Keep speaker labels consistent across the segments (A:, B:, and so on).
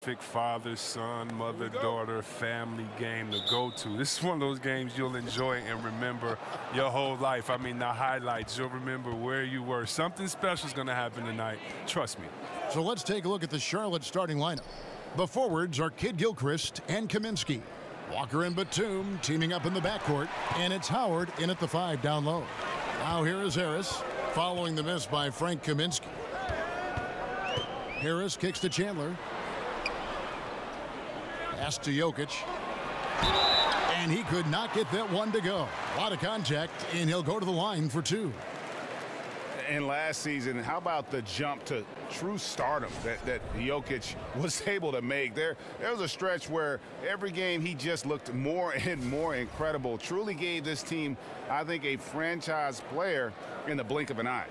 A: Perfect father, son, mother, daughter, family game to go to. This is one of those games you'll enjoy and remember your whole life. I mean, the highlights, you'll remember where you were. Something special is going to happen tonight. Trust me.
B: So let's take a look at the Charlotte starting lineup. The forwards are Kidd-Gilchrist and Kaminsky. Walker and Batum teaming up in the backcourt, and it's Howard in at the 5 down low. Now here is Harris, following the miss by Frank Kaminsky. Harris kicks to Chandler. Pass to Jokic. And he could not get that one to go. A lot of contact, and he'll go to the line for 2.
C: And last season, how about the jump to true stardom that Jokic was able to make? There was a stretch where every game he just looked more and more incredible. Truly gave this team, I think, a franchise player in the blink of an eye.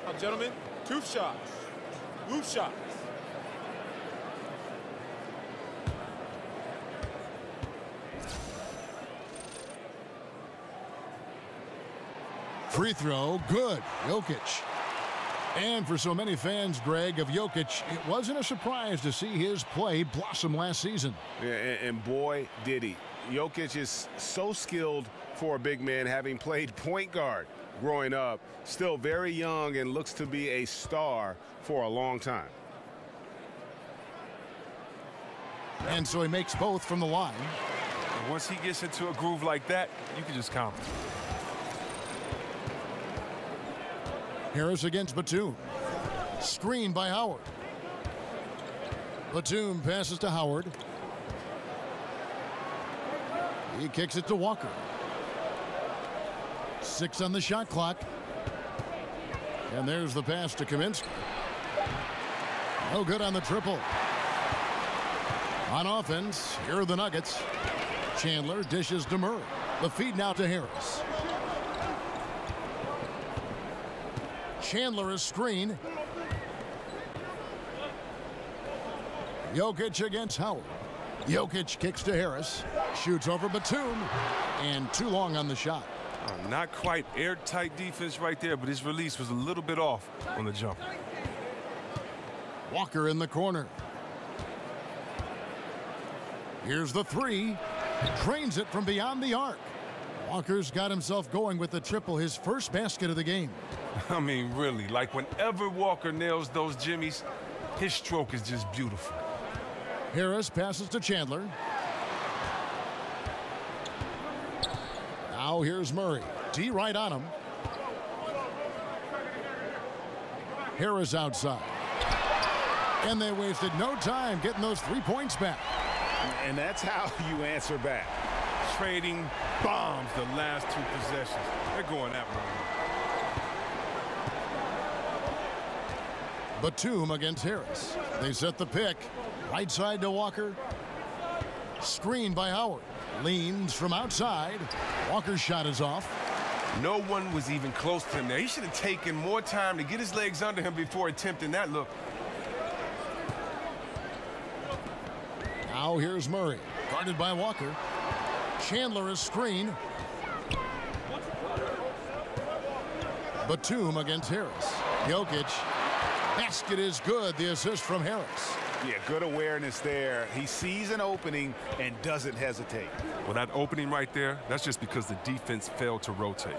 D: Now, gentlemen, 2 shots. Move shots.
B: Free throw, good. Jokic. And for so many fans, Greg, of Jokic, it wasn't a surprise to see his play blossom last season.
C: Yeah, and boy, did he. Jokic is so skilled for a big man, having played point guard growing up. Still very young and looks to be a star for a long time.
B: And so he makes both from the line.
A: And once he gets into a groove like that, you can just count him.
B: Harris against Batum. Screen by Howard. Batum passes to Howard. He kicks it to Walker. 6 on the shot clock. And there's the pass to Kaminsky. No good on the triple. On offense, here are the Nuggets. Chandler dishes to Murray. The feed now to Harris. Chandler is screen. Jokic against Howard. Jokic kicks to Harris. Shoots over Batum. And too long on the shot.
A: Not quite airtight defense right there, but his release was a little bit off on the jump.
B: Walker in the corner. Here's the 3. Drains it from beyond the arc. Walker's got himself going with the triple, his first basket of the game.
A: I mean, really, like whenever Walker nails those jimmies, his stroke is just beautiful.
B: Harris passes to Chandler. Now here's Murray. D right on him. Harris outside. And they wasted no time getting those 3 points back.
C: And that's how you answer back.
A: Trading bombs the last 2 possessions. They're going that way.
B: Batum against Harris. They set the pick. Right side to Walker. Screen by Howard. Leans from outside. Walker's shot is off.
A: No one was even close to him there. He should have taken more time to get his legs under him before attempting that look.
B: Now here's Murray. Guarded by Walker. Chandler is screen. Batum against Harris. Jokic. Basket is good. The assist from Harris.
C: Yeah, good awareness there. He sees an opening and doesn't hesitate.
A: Well, that opening right there, that's just because the defense failed to rotate.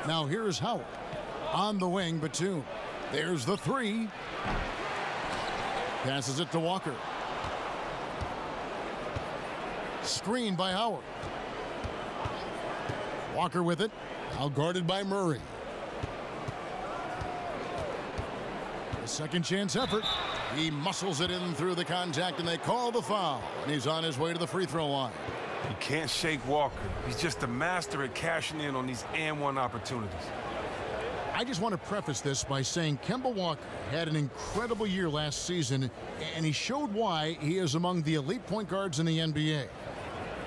B: Now here's Howard. On the wing, Batum. There's the 3. Passes it to Walker. Screen by Howard. Walker with it. Now guarded by Murray. A second chance effort. He muscles it in through the contact, and they call the foul. And he's on his way to the free throw line.
A: You can't shake Walker. He's just a master at cashing in on these and-one opportunities.
B: I just want to preface this by saying Kemba Walker had an incredible year last season, and he showed why he is among the elite point guards in the NBA.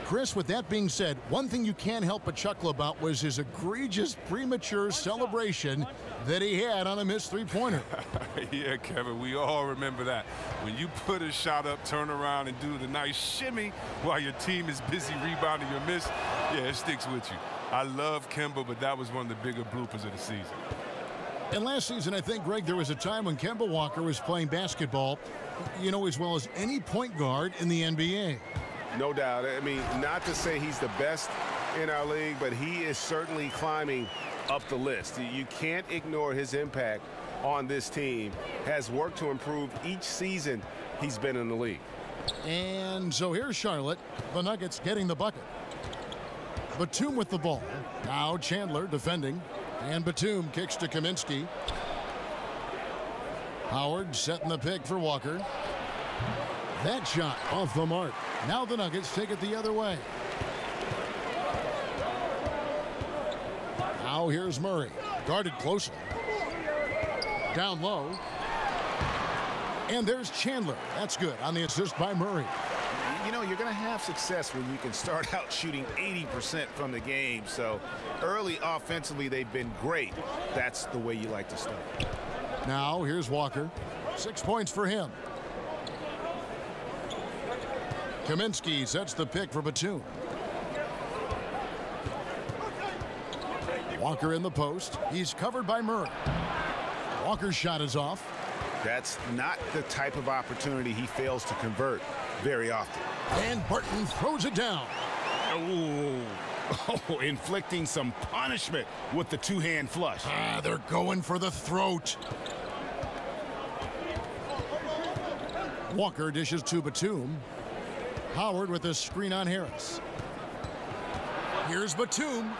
B: Chris, with that being said, one thing you can't help but chuckle about was his egregious premature celebration that he had on a missed three-pointer.
A: Yeah, Kevin, we all remember that. When you put a shot up, turn around, and do the nice shimmy while your team is busy rebounding your miss, yeah, it sticks with you. I love Kemba, but that was one of the bigger bloopers of the season.
B: And last season, I think, Greg, there was a time when Kemba Walker was playing basketball, you know, as well as any point guard in the NBA.
C: No doubt. I mean, not to say he's the best in our league, but he is certainly climbing up the list. You can't ignore his impact on this team. Has worked to improve each season he's been in the league.
B: And so here's Charlotte. The Nuggets getting the bucket. Batum with the ball. Now Chandler defending. And Batum kicks to Kaminsky. Howard setting the pick for Walker. That shot off the mark. Now the Nuggets take it the other way. Now here's Murray. Guarded closely. Down low. And there's Chandler. That's good on the assist by Murray.
C: You know, you're going to have success when you can start out shooting 80% from the game. So early offensively, they've been great. That's the way you like to start.
B: Now here's Walker. 6 points for him. Kaminsky sets the pick for Batum. Walker in the post. He's covered by Murray. Walker's shot is off.
C: That's not the type of opportunity he fails to convert very often.
B: And Barton throws it down.
C: Oh, inflicting some punishment with the two-hand flush.
B: They're going for the throat. Walker dishes to Batum. Howard with a screen on Harris. Here's Batum.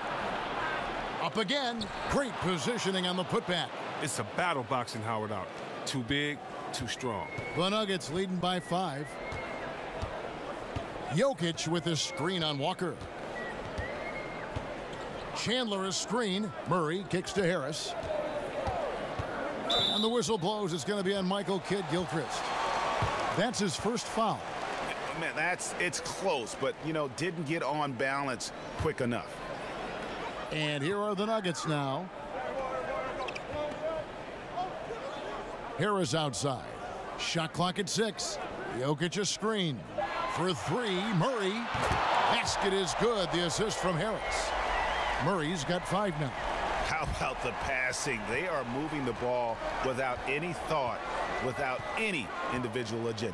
B: Up again. Great positioning on the putback.
A: It's a battle boxing Howard out. Too big, too strong.
B: The Nuggets leading by 5. Jokic with a screen on Walker. Chandler is screen. Murray kicks to Harris. And the whistle blows. It's going to be on Michael Kidd-Gilchrist. That's his first foul.
C: Man, it's close, but, you know, didn't get on balance quick enough.
B: And here are the Nuggets now. Harris outside. Shot clock at 6. Jokic a screen. For 3, Murray. Basket is good. The assist from Harris. Murray's got 5 now.
C: How about the passing? They are moving the ball without any thought, without any individual agendas.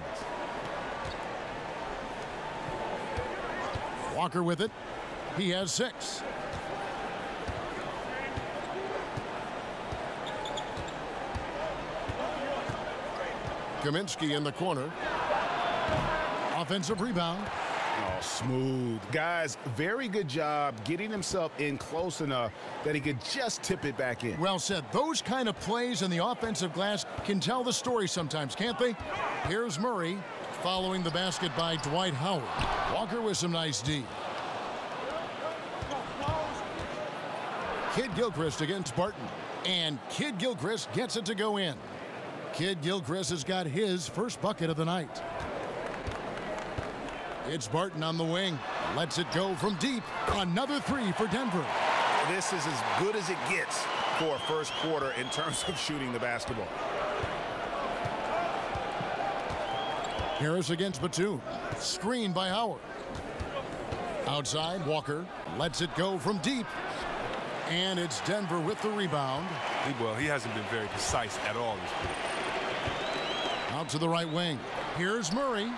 B: Walker with it. He has 6. Kaminsky in the corner. Offensive rebound.
C: Oh, smooth. Guys, very good job getting himself in close enough that he could just tip it back in.
B: Well said. Those kind of plays in the offensive glass can tell the story sometimes, can't they? Here's Murray following the basket by Dwight Howard. Walker with some nice D. Kidd-Gilchrist against Barton. And Kidd-Gilchrist gets it to go in. Kidd-Gilchrist has got his first bucket of the night. It's Barton on the wing. Lets it go from deep. Another 3 for Denver.
C: This is as good as it gets for a first quarter in terms of shooting the basketball.
B: Harris against Batum. Screen by Howard. Outside, Walker lets it go from deep. And it's Denver with the rebound.
A: Well, he hasn't been very precise at all this quarter.
B: Out to the right wing. Here's Murray.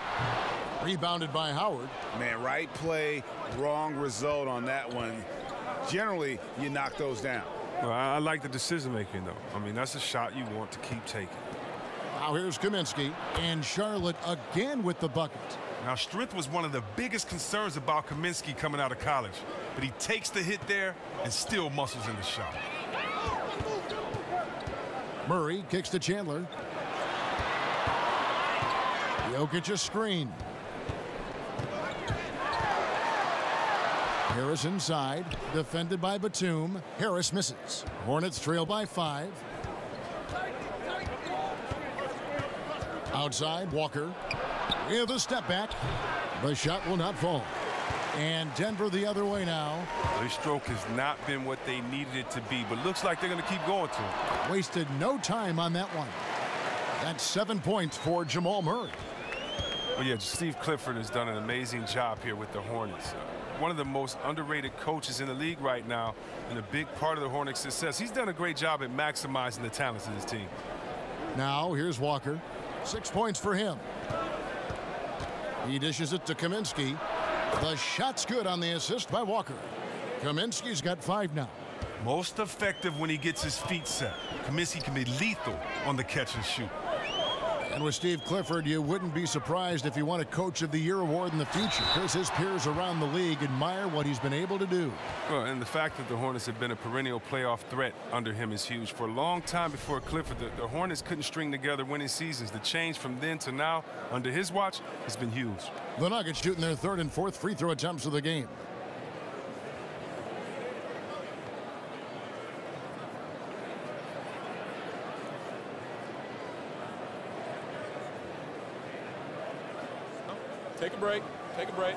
B: Rebounded by Howard.
C: Man, right play, wrong result on that one. Generally, you knock those down.
A: Well, I like the decision making, though. I mean, that's a shot you want to keep taking.
B: Now here's Kaminsky. And Charlotte again with the bucket.
A: Now, strength was one of the biggest concerns about Kaminsky coming out of college. But he takes the hit there and still muscles in the shot.
B: Murray kicks to Chandler. Jokic a screen. Harris inside, defended by Batum. Harris misses. Hornets trail by 5. Outside, Walker with a step back. The shot will not fall. And Denver the other way now.
A: Their stroke has not been what they needed it to be, but looks like they're going to keep going to it.
B: Wasted no time on that one. That's 7 points for Jamal Murray.
A: Well, yeah, Steve Clifford has done an amazing job here with the Hornets. one of the most underrated coaches in the league right now and a big part of the Hornets' success. He's done a great job at maximizing the talents of his team.
B: Now here's Walker. 6 points for him. He dishes it to Kaminsky. The shot's good on the assist by Walker. Kaminsky's got 5 now.
A: Most effective when he gets his feet set. Kaminsky can be lethal on the catch and shoot.
B: And with Steve Clifford, you wouldn't be surprised if he won a Coach of the Year award in the future, because his peers around the league admire what he's been able to do.
A: Well, and the fact that the Hornets have been a perennial playoff threat under him is huge. For a long time before Clifford, the Hornets couldn't string together winning seasons. The change from then to now under his watch has been huge.
B: The Nuggets shooting their 3rd and 4th free throw attempts of the game.
D: Take a break. Take a break.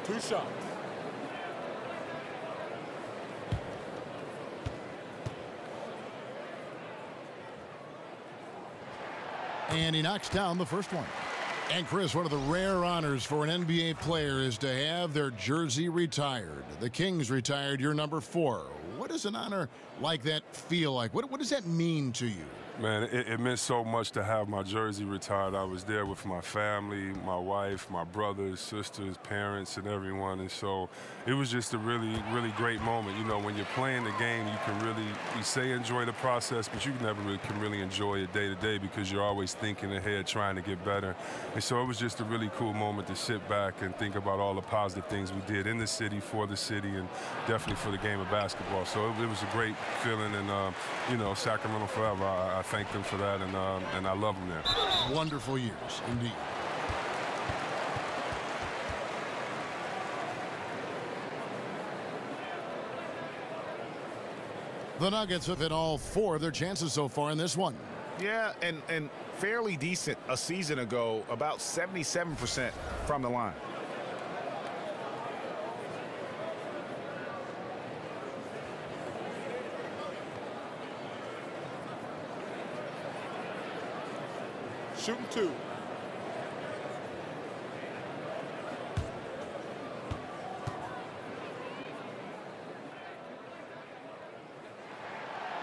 D: 2 shots.
B: And he knocks down the first one. And Chris, one of the rare honors for an NBA player is to have their jersey retired. The Kings retired your number 4. What does an honor like that feel like? What does that mean to you?
A: Man, it meant so much to have my jersey retired. I was there with my family, my wife, my brothers, sisters, parents, and everyone. And so it was just a really, really great moment. You know, when you're playing the game, you can really, you say enjoy the process, but you never really can really enjoy it day to day because you're always thinking ahead, trying to get better. And so it was just a really cool moment to sit back and think about all the positive things we did in the city, for the city, and definitely for the game of basketball. So it was a great feeling, and, you know, Sacramento forever. I thank them for that, and I love them there.
B: Wonderful years, indeed. The Nuggets have hit all 4 of their chances so far in this one.
C: Yeah, and fairly decent a season ago, about 77% from the line.
D: Shooting 2.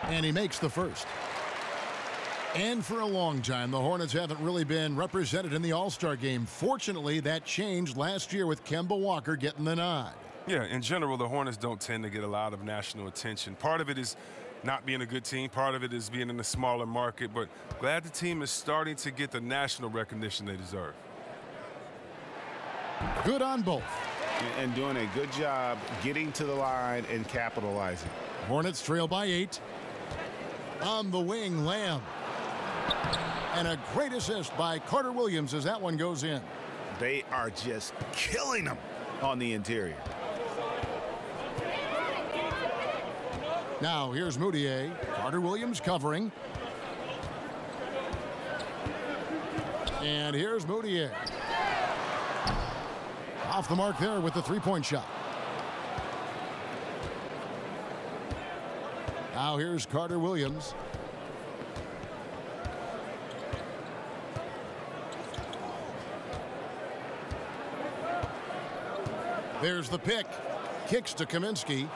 B: And he makes the first. And for a long time, the Hornets haven't really been represented in the All-Star game. Fortunately, that changed last year with Kemba Walker getting the nod.
A: Yeah, in general, the Hornets don't tend to get a lot of national attention. Part of it is not being a good team. Part of it is being in a smaller market. But glad the team is starting to get the national recognition they deserve.
B: Good on both.
C: And doing a good job getting to the line and capitalizing.
B: Hornets trail by 8. On the wing, Lamb. And a great assist by Carter Williams as that one goes in.
C: They are just killing them on the interior.
B: Now here's Moutier. Carter Williams covering. And here's Moutier. Off the mark there with the 3-point shot. Now here's Carter Williams. There's the pick. Kicks to Kaminsky.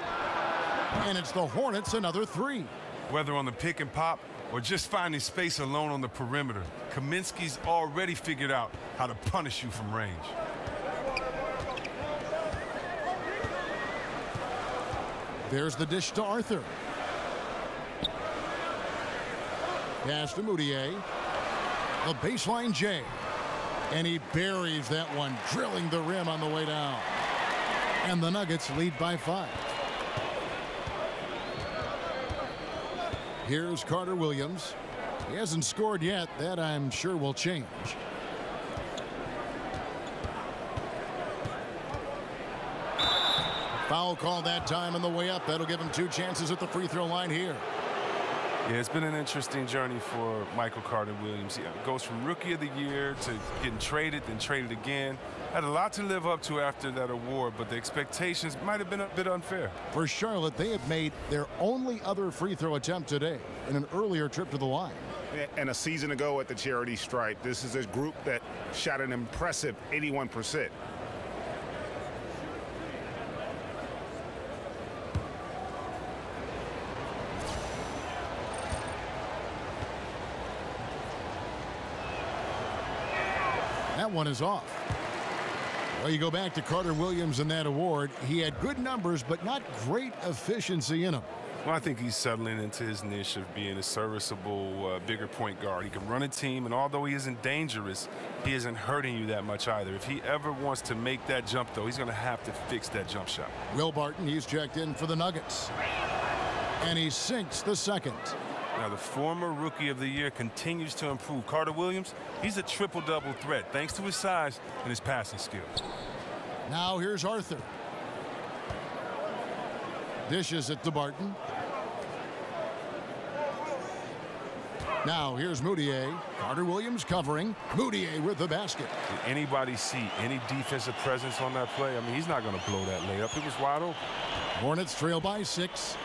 B: And it's the Hornets another 3.
A: Whether on the pick and pop or just finding space alone on the perimeter, Kaminsky's already figured out how to punish you from range.
B: There's the dish to Arthur. Pass to Moutier. The baseline J. And he buries that one, drilling the rim on the way down. And the Nuggets lead by 5. Here's Carter Williams. He hasn't scored yet. That, I'm sure, will change. Foul call that time on the way up. That'll give him 2 chances at the free throw line here.
A: Yeah, it's been an interesting journey for Michael Carter Williams. He goes from Rookie of the Year to getting traded, then traded again. Had a lot to live up to after that award, but the expectations might have been a bit unfair.
B: For Charlotte, they have made their only other free throw attempt today in an earlier trip to the line.
C: And a season ago at the charity stripe, this is a group that shot an impressive 81%.
B: that one is off. Well, you go back to Carter Williams in that award. He had good numbers, but not great efficiency in them.
A: Well, I think he's settling into his niche of being a serviceable, bigger point guard. He can run a team, and although he isn't dangerous, he isn't hurting you that much either. If he ever wants to make that jump, though, he's going to have to fix that jump shot.
B: Will Barton, he's checked in for the Nuggets. And he sinks the second.
A: Now, the former Rookie of the Year continues to improve. Carter Williams, he's a triple-double threat, thanks to his size and his passing skills.
B: Now here's Arthur. Dishes it to Barton. Now here's Moutier. Carter Williams covering. Moutier with the basket.
A: Did anybody see any defensive presence on that play? I mean, he's not going to blow that layup. It was wide open.
B: Hornets trail by 6.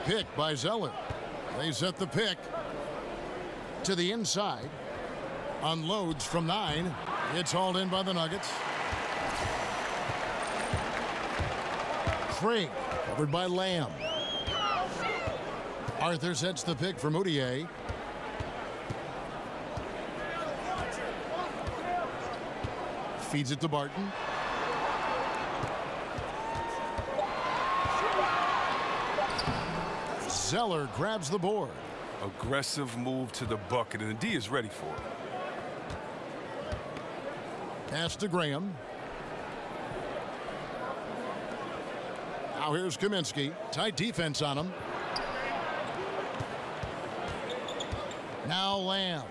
B: Pick by Zeller. They set the pick to the inside. Unloads from 9. It's hauled in by the Nuggets. Craig covered by Lamb. Arthur sets the pick for Moutier. Feeds it to Barton. Zeller grabs the board.
A: Aggressive move to the bucket, and the D is ready for it.
B: Pass to Graham. Now here's Kaminsky. Tight defense on him. Now Lamb.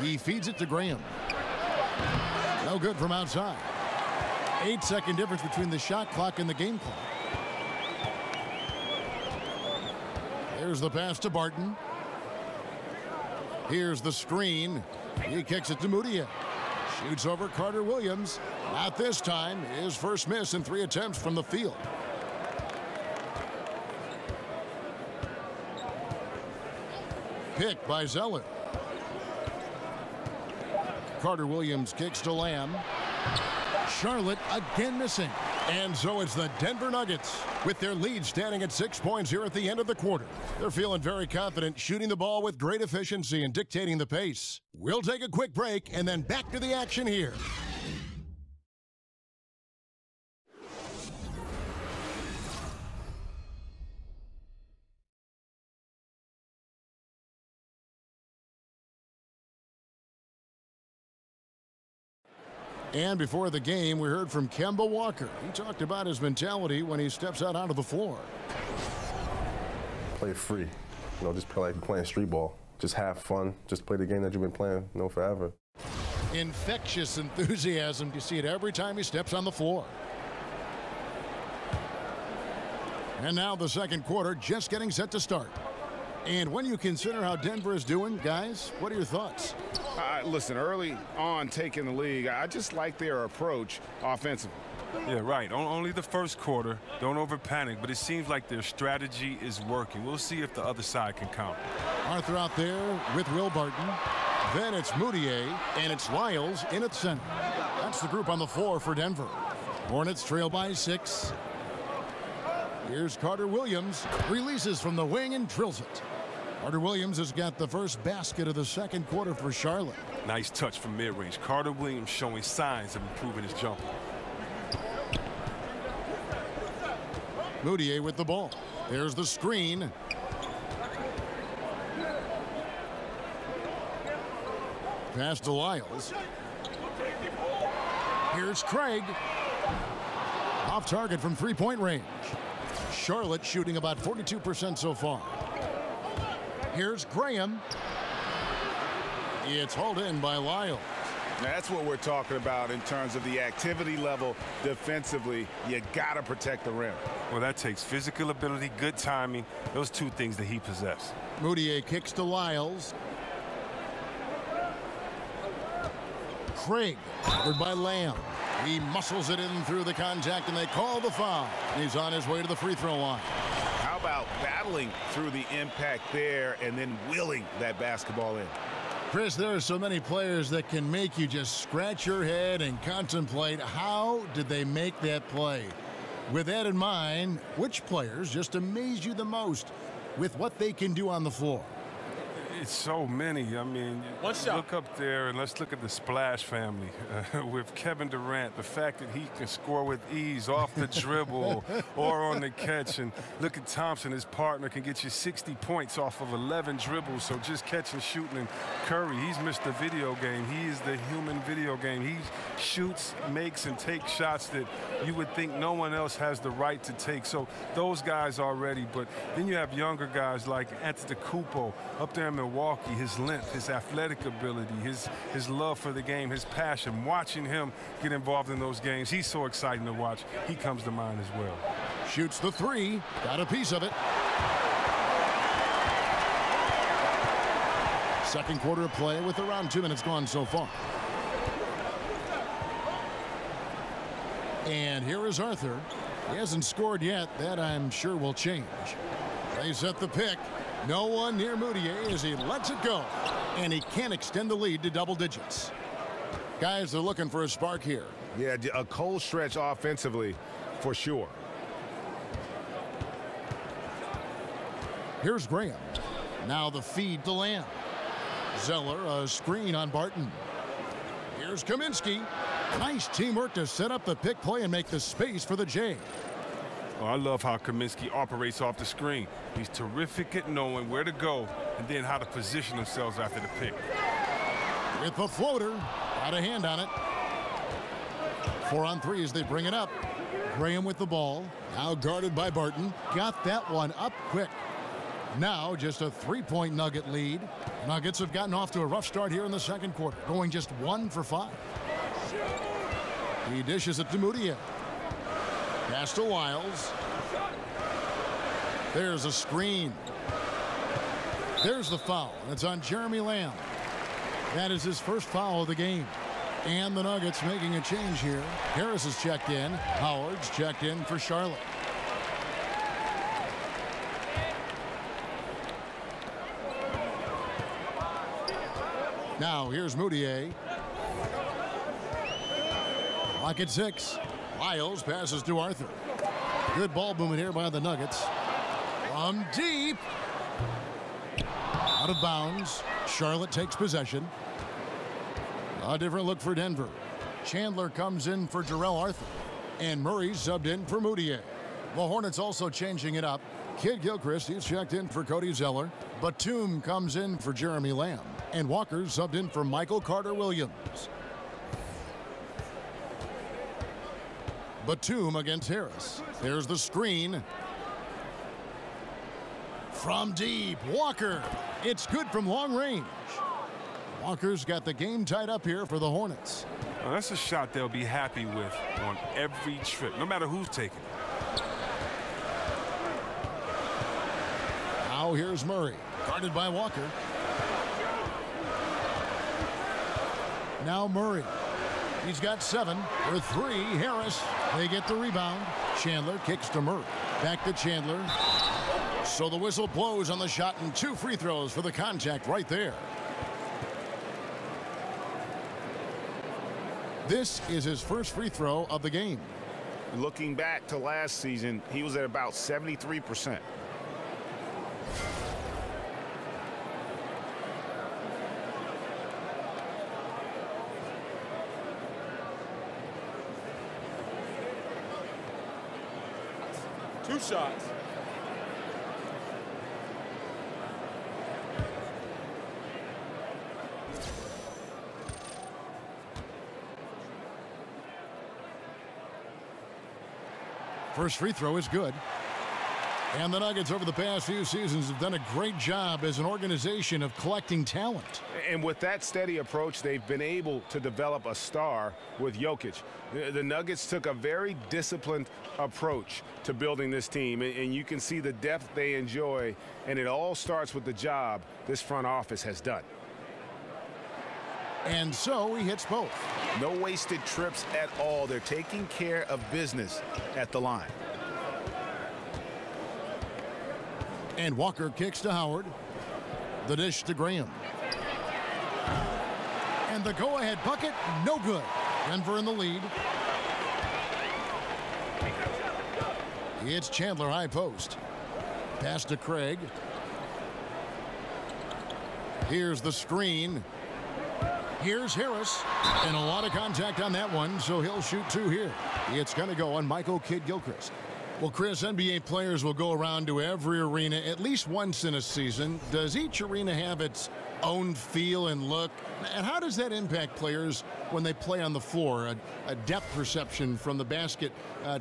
B: He feeds it to Graham. No good from outside. 8-second difference between the shot clock and the game clock. Here's the pass to Barton. Here's the screen. He kicks it to Moutier. Shoots over Carter Williams. Not this time. His first miss in 3 attempts from the field. Pick by Zeller. Carter Williams kicks to Lamb. Charlotte again missing. And so it's the Denver Nuggets with their lead standing at 6 points here at the end of the quarter. They're feeling very confident, shooting the ball with great efficiency and dictating the pace. We'll take a quick break and then back to the action here. And before the game, we heard from Kemba Walker. He talked about his mentality when he steps out onto the floor.
E: Play free. Just play like you're playing street ball. Just have fun. Just play the game that you've been playing, forever.
B: Infectious enthusiasm. You see it every time he steps on the floor. And now the second quarter just getting set to start. And when you consider how Denver is doing, guys, what are your thoughts?
C: Listen, early on taking the league, I just like their approach offensively.
A: Yeah, right. Only the first quarter. Don't over-panic, but it seems like their strategy is working. We'll see if the other side can counter.
B: Arthur out there with Will Barton. Then it's Moutier, and it's Lyles in at center. That's the group on the floor for Denver. Hornets trail by 6. Here's Carter Williams. Releases from the wing and drills it. Carter Williams has got the first basket of the second quarter for Charlotte.
A: Nice touch from mid-range. Carter Williams showing signs of improving his jumper.
B: Moutier with the ball. There's the screen. Pass to Lyles. Here's Craig. Off target from three-point range. Charlotte shooting about 42% so far. Here's Graham. It's hauled in by Lyles.
C: That's what we're talking about in terms of the activity level defensively. You got to protect the rim.
A: Well, that takes physical ability, good timing, those two things that he possesses.
B: Moutier kicks to Lyles. Craig covered by Lamb. He muscles it in through the contact, and they call the foul. He's on his way to the free throw line.
C: How about battling through the impact there and then willing that basketball in?
B: Chris, there are so many players that can make you just scratch your head and contemplate how did they make that play. With that in mind, which players just amaze you the most with what they can do on the floor?
A: It's so many. I mean,
D: One shot.
A: look up there and let's look at the Splash family with Kevin Durant. The fact that he can score with ease off the dribble or on the catch. And look at Thompson, his partner, can get you 60 points off of 11 dribbles. So just catching, shooting. And Curry, he's Mr. Video Game. He is the human video game. He shoots, makes, and takes shots that you would think no one else has the right to take. So those guys are ready. But then you have younger guys like Antetokounmpo up there in Milwaukee, his length, his athletic ability, his love for the game, his passion. Watching him get involved in those games, he's so exciting to watch. He comes to mind as well.
B: Shoots the three, got a piece of it. Second quarter of play with around 2 minutes gone so far. And here is Arthur. He hasn't scored yet. That I'm sure will change. They set the pick. No one near Moutier as he lets it go. And he can't extend the lead to double digits. Guys are looking for a spark here.
C: Yeah, a cold stretch offensively for sure.
B: Here's Graham. Now the feed to Lamb. Zeller, a screen on Barton. Here's Kaminsky. Nice teamwork to set up the pick play and make the space for the J.
A: Oh, I love how Kaminsky operates off the screen. He's terrific at knowing where to go and then how to position themselves after the pick.
B: With the floater, got a hand on it. 4 on 3 as they bring it up. Graham with the ball, now guarded by Barton. Got that one up quick. Now just a 3-point Nugget lead. Nuggets have gotten off to a rough start here in the second quarter, going just 1 for 5. He dishes it to Moutier. Pass to Wiles. There's a screen. There's the foul. It's on Jeremy Lamb. That is his first foul of the game. And the Nuggets making a change here. Harris is checked in. Howard's checked in for Charlotte. Now here's Moutier. Clock at 6. Wiles passes to Arthur. Good ball movement here by the Nuggets. From deep. Out of bounds. Charlotte takes possession. A different look for Denver. Chandler comes in for Jarrell Arthur. And Murray subbed in for Moutier. The Hornets also changing it up. Kid Gilchrist, he's checked in for Cody Zeller. Batum comes in for Jeremy Lamb. And Walker subbed in for Michael Carter-Williams. Batum against Harris. There's the screen. From deep, Walker. It's good from long range. Walker's got the game tied up here for the Hornets.
A: Well, that's a shot they'll be happy with on every trip, no matter who's taking it.
B: Now here's Murray, guarded by Walker. Now Murray. He's got 7 for 3. Harris. They get the rebound. Chandler kicks to Murray. Back to Chandler. So the whistle blows on the shot and 2 free throws for the contact right there. This is his first free throw of the game.
C: Looking back to last season, he was at about 73%.
D: Two shots.
B: First free throw is good. And the Nuggets over the past few seasons have done a great job as an organization of collecting talent.
C: And with that steady approach, they've been able to develop a star with Jokic. The Nuggets took a very disciplined approach to building this team, and you can see the depth they enjoy, and it all starts with the job this front office has done.
B: And so he hits both.
C: No wasted trips at all. They're taking care of business at the line.
B: And Walker kicks to Howard. The dish to Graham. And the go-ahead bucket, no good. Denver in the lead. It's Chandler high post. Pass to Craig. Here's the screen. Here's Harris. And a lot of contact on that one, so he'll shoot 2 here. It's going to go on Michael Kidd-Gilchrist. Well, Chris, NBA players will go around to every arena at least once in a season. Does each arena have its own feel and look? And how does that impact players when they play on the floor? A depth perception from the basket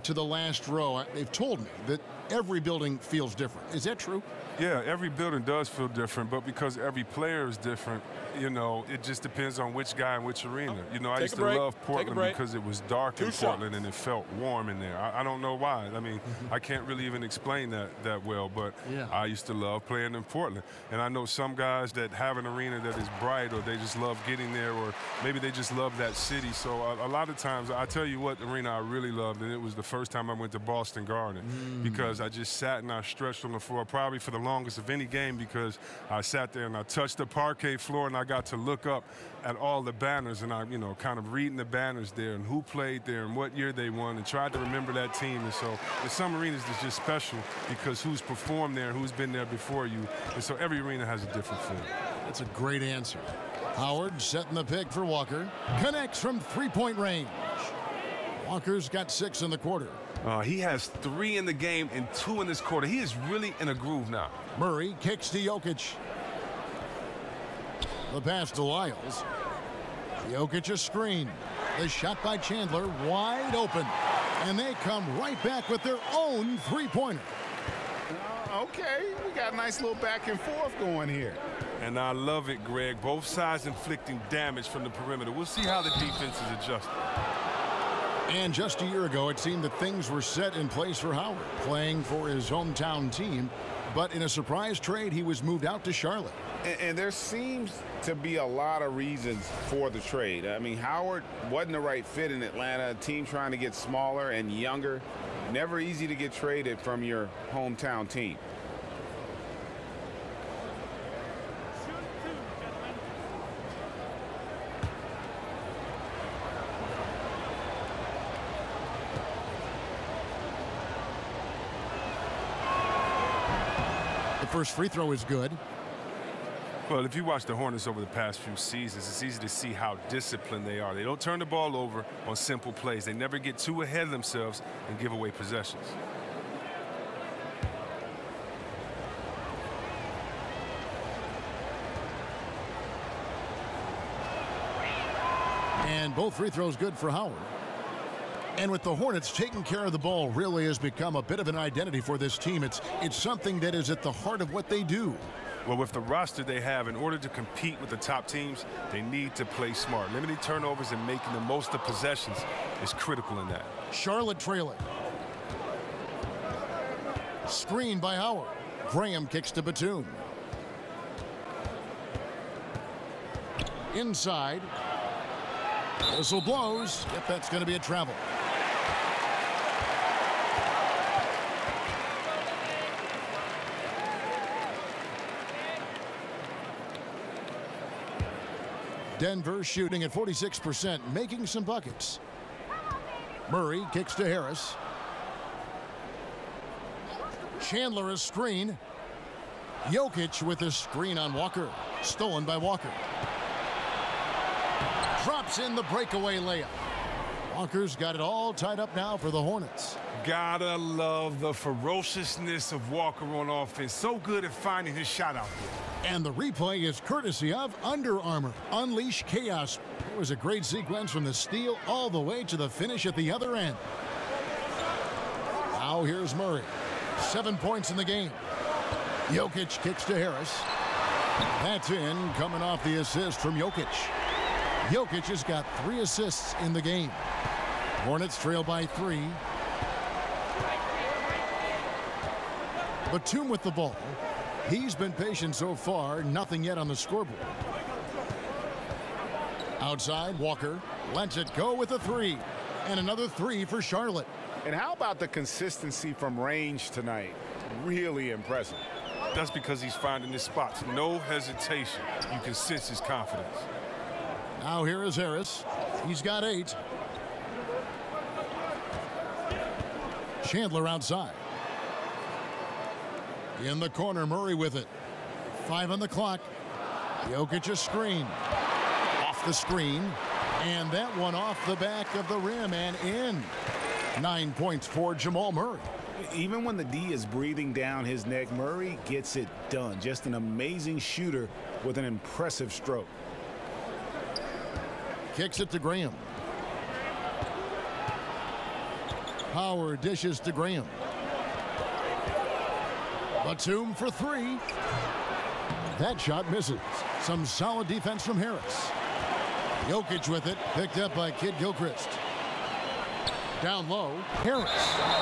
B: to the last row. They've told me that every building feels different. Is that true?
A: Yeah, every building does feel different, but because every player is different, you know, it just depends on which guy and which arena. You know, I used to love Portland because it was dark in Portland and it felt warm in there. I don't know why. I mean, I can't really even explain that well, but I used to love playing in Portland. And I know some guys that have an arena that is bright, or they just love getting there, or maybe they just love that city. So a lot of times, I tell you what arena I really loved, and it was the first time I went to Boston Garden, because I just sat and I stretched on the floor probably for the longest of any game, because I sat there and I touched the parquet floor and I got to look up at all the banners, and I, you know, kind of reading the banners there and who played there and what year they won, and tried to remember that team. And so in some arenas it's just special because who's performed there, who's been there before you, and so every arena has a different feel.
B: That's a great answer. Howard setting the pick for Walker. Connects from three-point range. Walker's got 6 in the quarter.
A: He has 3 in the game and 2 in this quarter. He is really in a groove now.
B: Murray kicks to Jokic. The pass to Lyles. Jokic a screen. The shot by Chandler wide open. And they come right back with their own three-pointer.
C: Okay, we got a nice little back and forth going here.
A: And I love it, Greg. Both sides inflicting damage from the perimeter. We'll see how the defense is adjusted.
B: And just a year ago, it seemed that things were set in place for Howard, playing for his hometown team. But in a surprise trade, he was moved out to Charlotte.
C: And there seems to be a lot of reasons for the trade. I mean, Howard wasn't the right fit in Atlanta, a team trying to get smaller and younger. Never easy to get traded from your hometown team.
B: The first free throw is good.
A: Well, if you watch the Hornets over the past few seasons, it's easy to see how disciplined they are. They don't turn the ball over on simple plays. They never get too ahead of themselves and give away possessions.
B: And both free throws good for Howard. And with the Hornets, taking care of the ball really has become a bit of an identity for this team. It's something that is at the heart of what they do.
A: Well, with the roster they have, in order to compete with the top teams, they need to play smart. Limiting turnovers and making the most of possessions is critical in that.
B: Charlotte trailing. Screen by Howard. Graham kicks to Batum. Inside. Whistle blows. Yep, that's going to be a travel. Denver shooting at 46%, making some buckets. Murray kicks to Harris. Chandler a screen. Jokic with a screen on Walker. Stolen by Walker. Drops in the breakaway layup. Walker's got it all tied up now for the Hornets.
A: Gotta love the ferociousness of Walker on offense. So good at finding his shot out there.
B: And the replay is courtesy of Under Armour. Unleash chaos. It was a great sequence from the steal all the way to the finish at the other end. Now here's Murray. 7 points in the game. Jokic kicks to Harris. That's in, coming off the assist from Jokic. Jokic has got 3 assists in the game. Hornets trail by 3. Batum with the ball. He's been patient so far, nothing yet on the scoreboard. Outside, Walker lets it go with a 3. And another 3 for Charlotte.
C: And how about the consistency from range tonight? Really impressive.
A: That's because he's finding his spots. No hesitation. You can sense his confidence.
B: Now here is Harris. He's got 8. Chandler outside. In the corner, Murray with it. 5 on the clock. Jokic a screen. Off the screen. And that one off the back of the rim and in. 9 points for Jamal Murray.
C: Even when the D is breathing down his neck, Murray gets it done. Just an amazing shooter with an impressive stroke.
B: Kicks it to Graham. Howard dishes to Graham. Batum for three. That shot misses. Some solid defense from Harris. Jokic with it, picked up by Kid Gilchrist. Down low, Harris.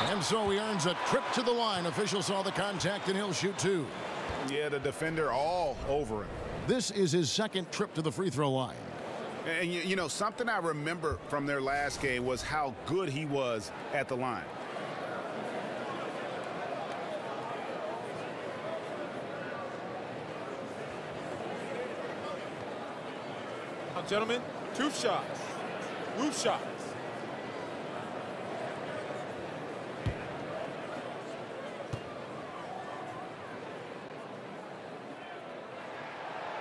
B: And so he earns a trip to the line. Officials saw the contact and he'll shoot two.
C: Yeah, the defender all over him.
B: This is his second trip to the free throw line.
C: And you know, something I remember from their last game was how good he was at the line.
D: Now, gentlemen, 2 shots. Loose shots.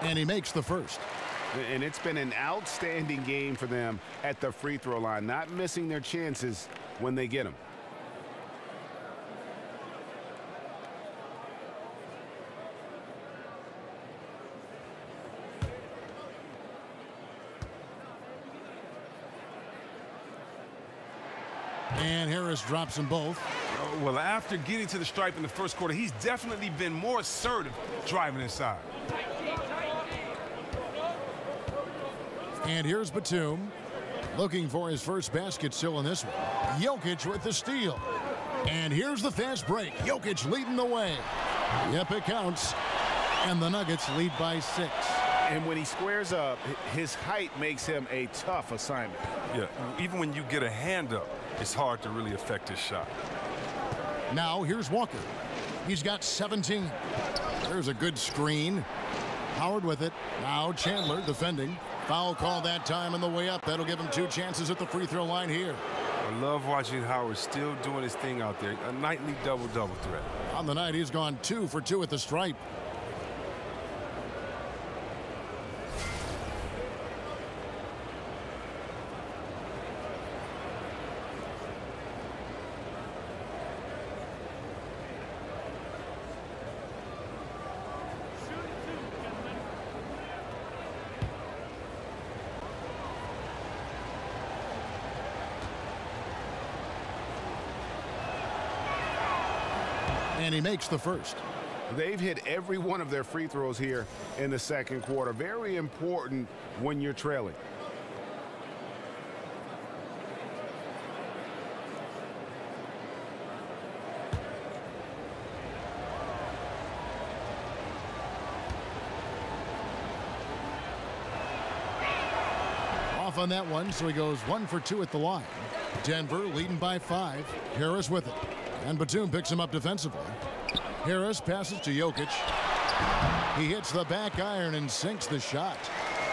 B: And he makes the first.
C: And it's been an outstanding game for them at the free throw line, not missing their chances when they get them.
B: And Harris drops them both.
A: Well, after getting to the stripe in the first quarter, he's definitely been more assertive driving inside.
B: And here's Batum, looking for his first basket still in this one. Jokic with the steal. And here's the fast break. Jokic leading the way. Yep, it counts. And the Nuggets lead by 6.
C: And when he squares up, his height makes him a tough assignment.
A: Yeah, even when you get a hand up, it's hard to really affect his shot.
B: Now here's Walker. He's got 17. There's a good screen. Howard with it. Now Chandler defending. Foul call that time on the way up. That'll give him 2 chances at the free throw line here.
A: I love watching Howard still doing his thing out there. A nightly double-double threat.
B: On the night, he's gone 2 for 2 at the stripe. And he makes the first.
C: They've hit every one of their free throws here in the second quarter. Very important when you're trailing.
B: Off on that one, so he goes 1 for 2 at the line. Denver leading by 5. Harris with it. And Batum picks him up defensively. Harris passes to Jokic. He hits the back iron and sinks the shot.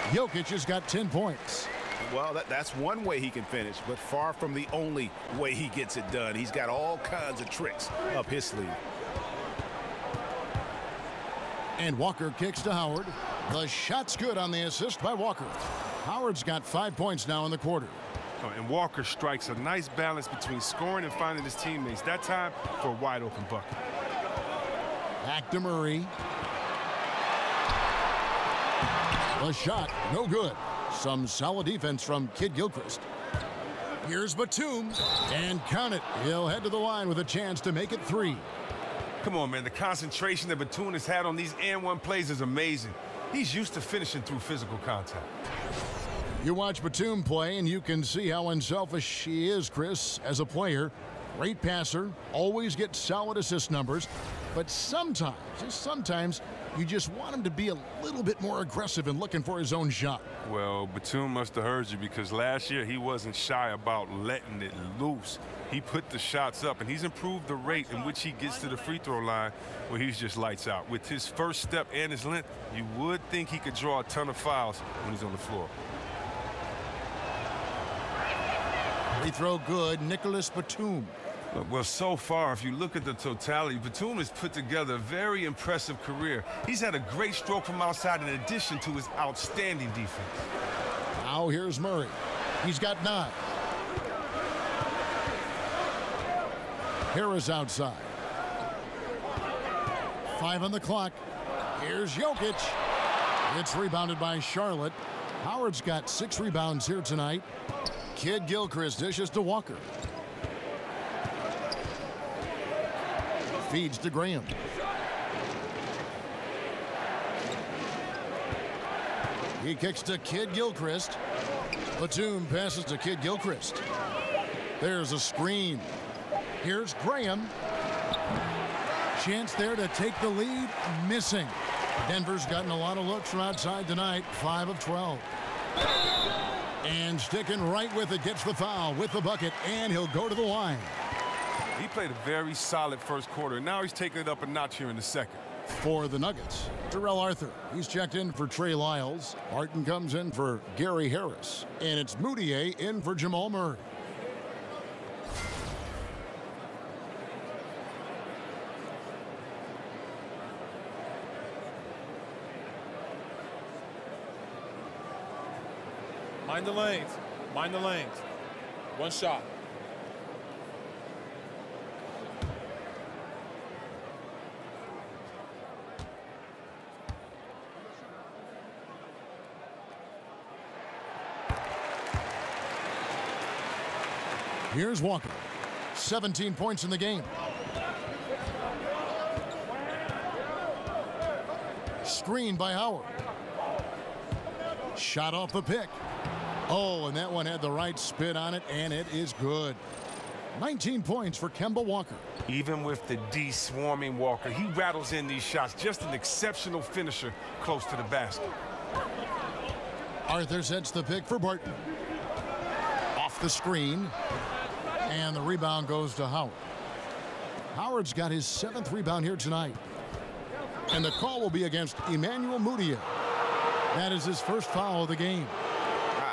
B: Jokic has got 10 points.
C: Well, that's one way he can finish, but far from the only way he gets it done. He's got all kinds of tricks up his sleeve.
B: And Walker kicks to Howard. The shot's good on the assist by Walker. Howard's got 5 points now in the quarter.
A: Oh, and Walker strikes a nice balance between scoring and finding his teammates. That time for a wide open bucket.
B: Back to Murray. The shot, no good. Some solid defense from Kid Gilchrist. Here's Batum. And count it. He'll head to the line with a chance to make it 3.
A: Come on, man. The concentration that Batum has had on these and-one plays is amazing. He's used to finishing through physical contact.
B: You watch Batum play, and you can see how unselfish he is, Chris, as a player. Great passer, always gets solid assist numbers. But sometimes, just sometimes, you just want him to be a little bit more aggressive and looking for his own shot.
A: Well, Batum must have heard you, because last year he wasn't shy about letting it loose. He put the shots up, and he's improved the rate in which he gets to the free throw line where he's just lights out. With his first step and his length, you would think he could draw a ton of fouls when he's on the floor.
B: Free throw good, Nicholas Batum.
A: Well, so far, if you look at the totality, Batum has put together a very impressive career. He's had a great stroke from outside in addition to his outstanding defense.
B: Now here's Murray. He's got 9. Harris outside. 5 on the clock. Here's Jokic. It's rebounded by Charlotte. Howard's got 6 rebounds here tonight. Kid Gilchrist dishes to Walker. Feeds to Graham. He kicks to Kid Gilchrist. Batum passes to Kid Gilchrist. There's a screen. Here's Graham. Chance there to take the lead. Missing. Denver's gotten a lot of looks from outside tonight. 5 of 12. And sticking right with it, gets the foul with the bucket, and he'll go to the line.
A: He played a very solid first quarter. Now he's taking it up a notch here in the second.
B: For the Nuggets, Terrell Arthur. He's checked in for Trey Lyles. Martin comes in for Gary Harris. And it's Moutier in for Jamal Murray.
D: Mind the lanes. Mind the lanes. One shot.
B: Here's Walker. 17 points in the game. Screen by Howard. Shot off the pick. Oh, and that one had the right spin on it, and it is good. 19 points for Kemba Walker.
A: Even with the D swarming Walker, he rattles in these shots. Just an exceptional finisher close to the basket.
B: Arthur sets the pick for Barton. Off the screen. And the rebound goes to Howard. Howard's got his 7th rebound here tonight. And the call will be against Emmanuel Mudiay. That is his first foul of the game.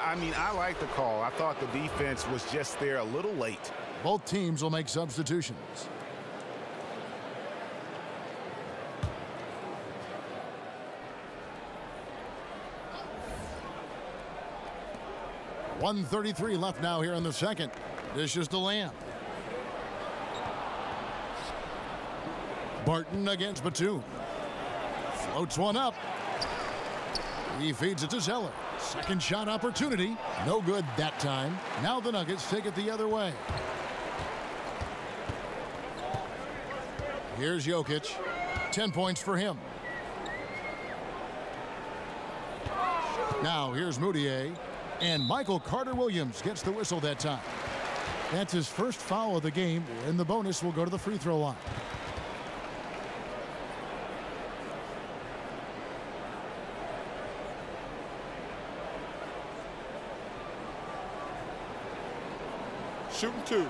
C: I mean, I like the call. I thought the defense was just there a little late.
B: Both teams will make substitutions. .133 left now here in the second. Dishes to Lamb. Barton against Batum. Floats one up. He feeds it to Zeller. Second shot opportunity. No good that time. Now the Nuggets take it the other way. Here's Jokic. 10 points for him. Now here's Moutier. And Michael Carter-Williams gets the whistle that time. That's his first foul of the game, and the bonus will go to the free throw line.
D: Shooting 2.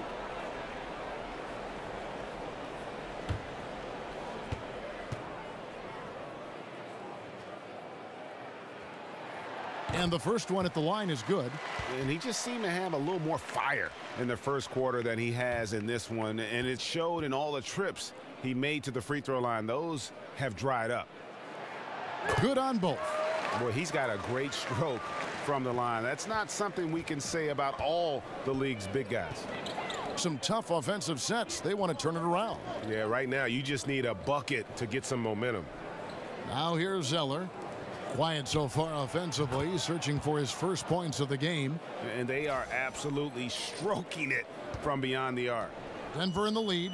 B: And the first one at the line is good.
C: And he just seemed to have a little more fire in the first quarter than he has in this one. And it showed in all the trips he made to the free throw line. Those have dried up.
B: Good on both.
C: Boy, he's got a great stroke from the line. That's not something we can say about all the league's big guys.
B: Some tough offensive sets. They want to turn it around.
C: Yeah, right now you just need a bucket to get some momentum.
B: Now here's Zeller. Quiet so far offensively, searching for his first points of the game.
C: And they are absolutely stroking it from beyond the arc.
B: Denver in the lead.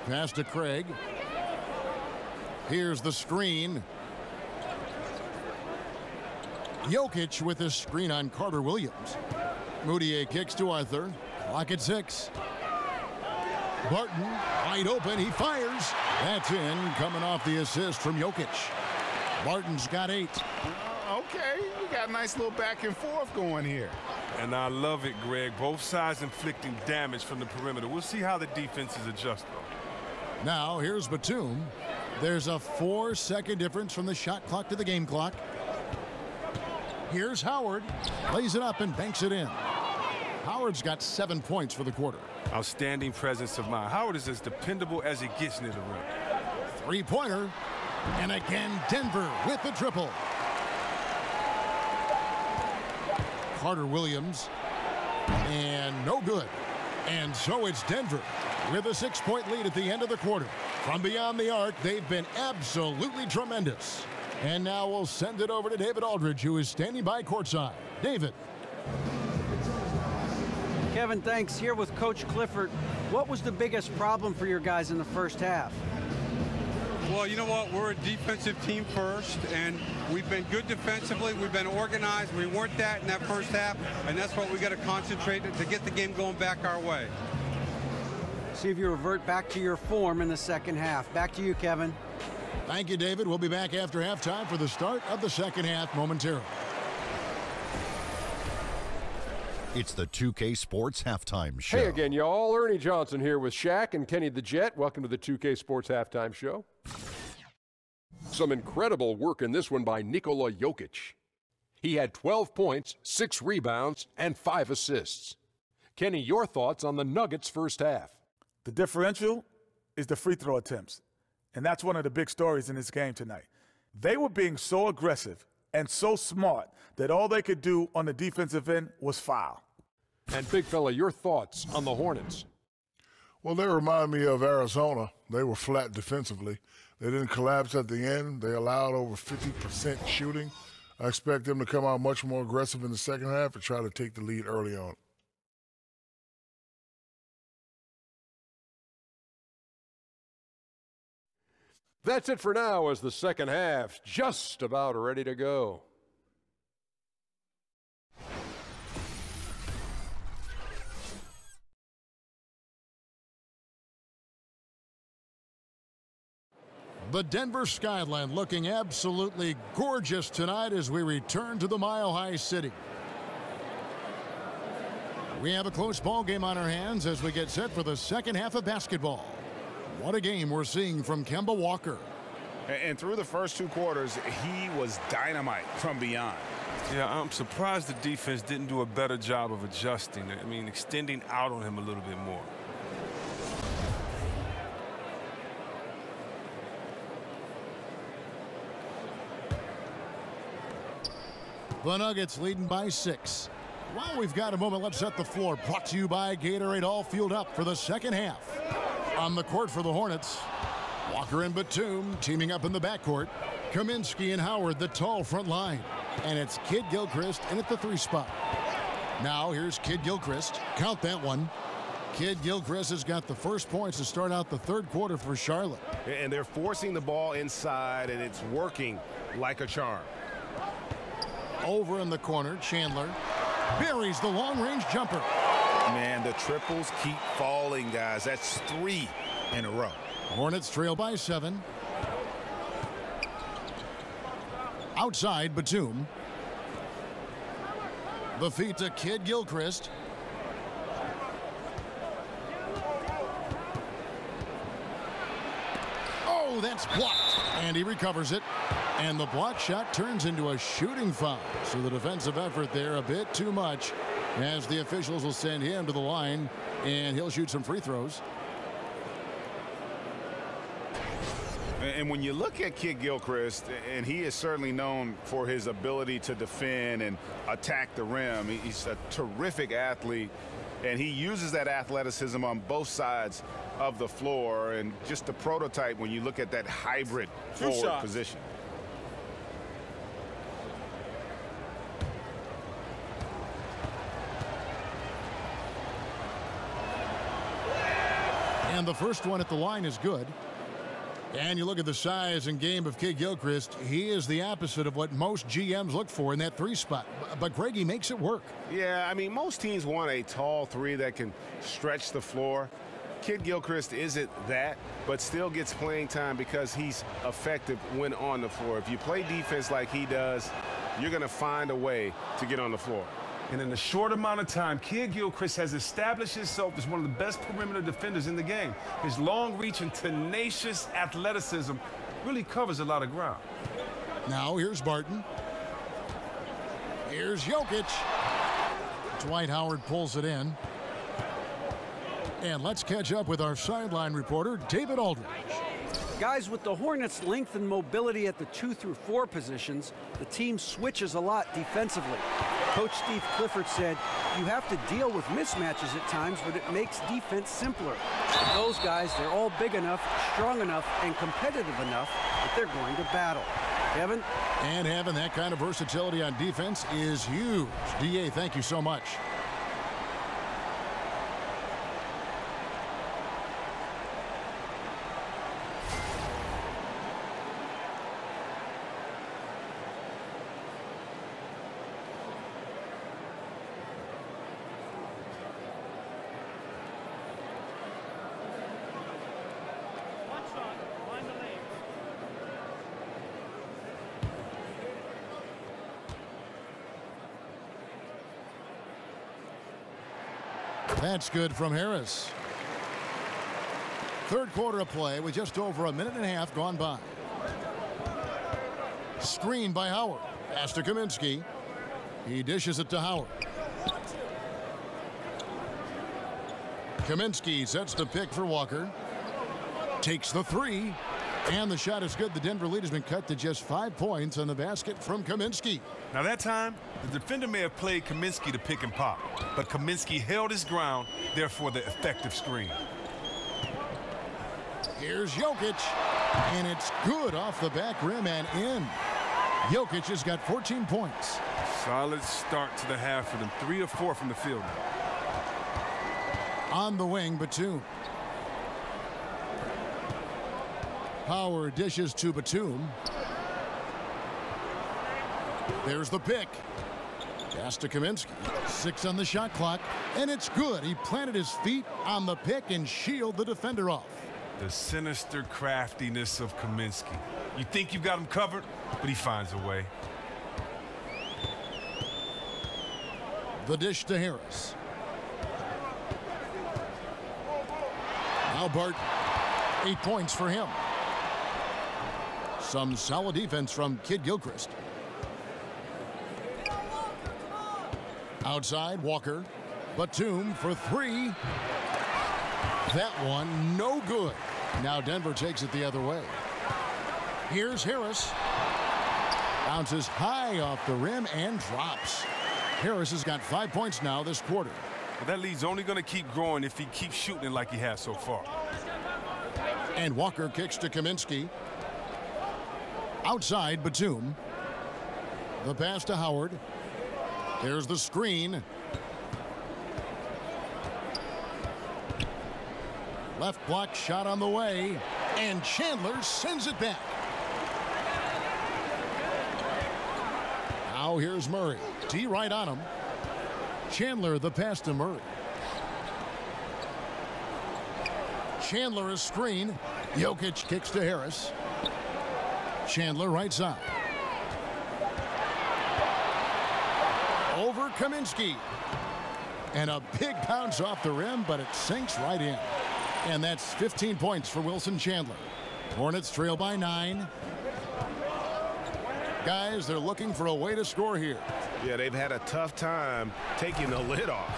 B: Pass to Craig. Here's the screen. Jokic with his screen on Carter-Williams. Moutier kicks to Arthur. Clock at 6. Barton wide open. He fires. That's in, coming off the assist from Jokic. Barton's got 8.
C: Okay, we got a nice little back and forth going here.
A: And I love it, Greg. Both sides inflicting damage from the perimeter. We'll see how the defenses adjust, though.
B: Now here's Batum. There's a 4-second difference from the shot clock to the game clock. Here's Howard. Lays it up and banks it in. Howard's got 7 points for the quarter.
A: Outstanding presence of mind. Howard is as dependable as he gets near the rim.
B: Three-pointer. And again, Denver with the triple. Carter Williams. And no good. And so it's Denver with a 6-point lead at the end of the quarter. From beyond the arc, they've been absolutely tremendous. And now we'll send it over to David Aldridge, who is standing by courtside. David.
F: Kevin, thanks. Here with Coach Clifford. What was the biggest problem for your guys in the first half?
G: Well, you know what? We're a defensive team first, and we've been good defensively. We've been organized. We weren't that in that first half, and that's what we got to concentrate to get the game going back our way.
F: See if you revert back to your form in the second half. Back to you, Kevin.
B: Thank you, David. We'll be back after halftime for the start of the second half momentarily.
H: It's the 2K Sports Halftime Show.
I: Hey again, y'all. Ernie Johnson here with Shaq and Kenny the Jet. Welcome to the 2K Sports Halftime Show. Some incredible work in this one by Nikola Jokic. He had 12 points, 6 rebounds, and 5 assists. Kenny, your thoughts on the Nuggets' first half?
D: The differential is the free throw attempts, and that's one of the big stories in this game tonight. They were being so aggressive and so smart that all they could do on the defensive end was foul.
I: And Big Fella, your thoughts on the Hornets?
J: Well, they remind me of Arizona. They were flat defensively. They didn't collapse at the end. They allowed over 50% shooting. I expect them to come out much more aggressive in the second half and try to take the lead early on.
I: That's it for now as the second half's just about ready to go.
B: The Denver skyline looking absolutely gorgeous tonight as we return to the Mile High City. We have a close ball game on our hands as we get set for the second half of basketball. What a game we're seeing from Kemba Walker.
C: And through the first 2 quarters, he was dynamite from beyond.
A: Yeah, I'm surprised the defense didn't do a better job of adjusting. I mean, extending out on him a little bit more.
B: The Nuggets leading by 6. While we've got a moment, let's set the floor. Brought to you by Gatorade, all fueled up for the second half. On the court for the Hornets, Walker and Batum teaming up in the backcourt. Kaminsky and Howard, the tall front line. And it's Kid Gilchrist in at the 3 spot. Now here's Kid Gilchrist. Count that one. Kid Gilchrist has got the first points to start out the third quarter for Charlotte.
C: And they're forcing the ball inside, and it's working like a charm.
B: Over in the corner, Chandler buries the long-range jumper.
C: Man, the triples keep falling, guys. That's 3 in a row.
B: Hornets trail by 7. Outside, Batum. The feet to Kid Gilchrist. Oh, that's blocked. And he recovers it. And the block shot turns into a shooting foul. So the defensive effort there a bit too much as the officials will send him to the line and he'll shoot some free throws.
C: And when you look at Kid Gilchrist, and he is certainly known for his ability to defend and attack the rim. He's a terrific athlete, and he uses that athleticism on both sides of the floor, and just the prototype when you look at that hybrid forward position.
B: And the first one at the line is good. And you look at the size and game of Kid Gilchrist, he is the opposite of what most GMs look for in that 3 spot. But Greg, he makes it work.
C: Yeah, I mean, most teams want a tall 3 that can stretch the floor. Kid Gilchrist isn't that, but still gets playing time because he's effective when on the floor. If you play defense like he does, you're going to find a way to get on the floor.
A: And in a short amount of time, Kid Gilchrist has established himself as one of the best perimeter defenders in the game. His long reach and tenacious athleticism really covers a lot of ground.
B: Now here's Barton. Here's Jokic. Dwight Howard pulls it in. And let's catch up with our sideline reporter, David Aldridge.
F: Guys, with the Hornets' length and mobility at the 2 through 4 positions, the team switches a lot defensively. Coach Steve Clifford said, you have to deal with mismatches at times, but it makes defense simpler. And those guys, they're all big enough, strong enough, and competitive enough that they're going to battle. Kevin?
B: And having that kind of versatility on defense is huge. DA, thank you so much. That's good from Harris. Third quarter of play with just over a minute and a half gone by. Screen by Howard. Pass to Kaminsky. He dishes it to Howard. Kaminsky sets the pick for Walker. Takes the three. And the shot is good. The Denver lead has been cut to just 5 points on the basket from Kaminsky.
A: Now that time, the defender may have played Kaminsky to pick and pop, but Kaminsky held his ground, therefore the effective screen.
B: Here's Jokic, and it's good off the back rim and in. Jokic has got 14 points.
A: Solid start to the half for them. 3 of 4 from the field.
B: On the wing, Batum. Howard dishes to Batum. There's the pick. Pass to Kaminsky. 6 on the shot clock, and it's good. He planted his feet on the pick and shielded the defender off.
A: The sinister craftiness of Kaminsky. You think you've got him covered, but he finds a way.
B: The dish to Harris. Now Bart, 8 points for him. Some solid defense from Kid Gilchrist. Outside, Walker. Batum for 3. That one, no good. Now Denver takes it the other way. Here's Harris. Bounces high off the rim and drops. Harris has got 5 points now this quarter.
A: Well, that lead's only going to keep growing if he keeps shooting like he has so far.
B: And Walker kicks to Kaminsky. Outside, Batum. The pass to Howard. There's the screen. Left block shot on the way. And Chandler sends it back. Now here's Murray. D right on him. Chandler the pass to Murray. Chandler a screen. Jokic kicks to Harris. Chandler right side. Over Kaminsky. And a big bounce off the rim, but it sinks right in. And that's 15 points for Wilson Chandler. Hornets trail by 9. Guys, they're looking for a way to score here.
C: Yeah, they've had a tough time taking the lid off.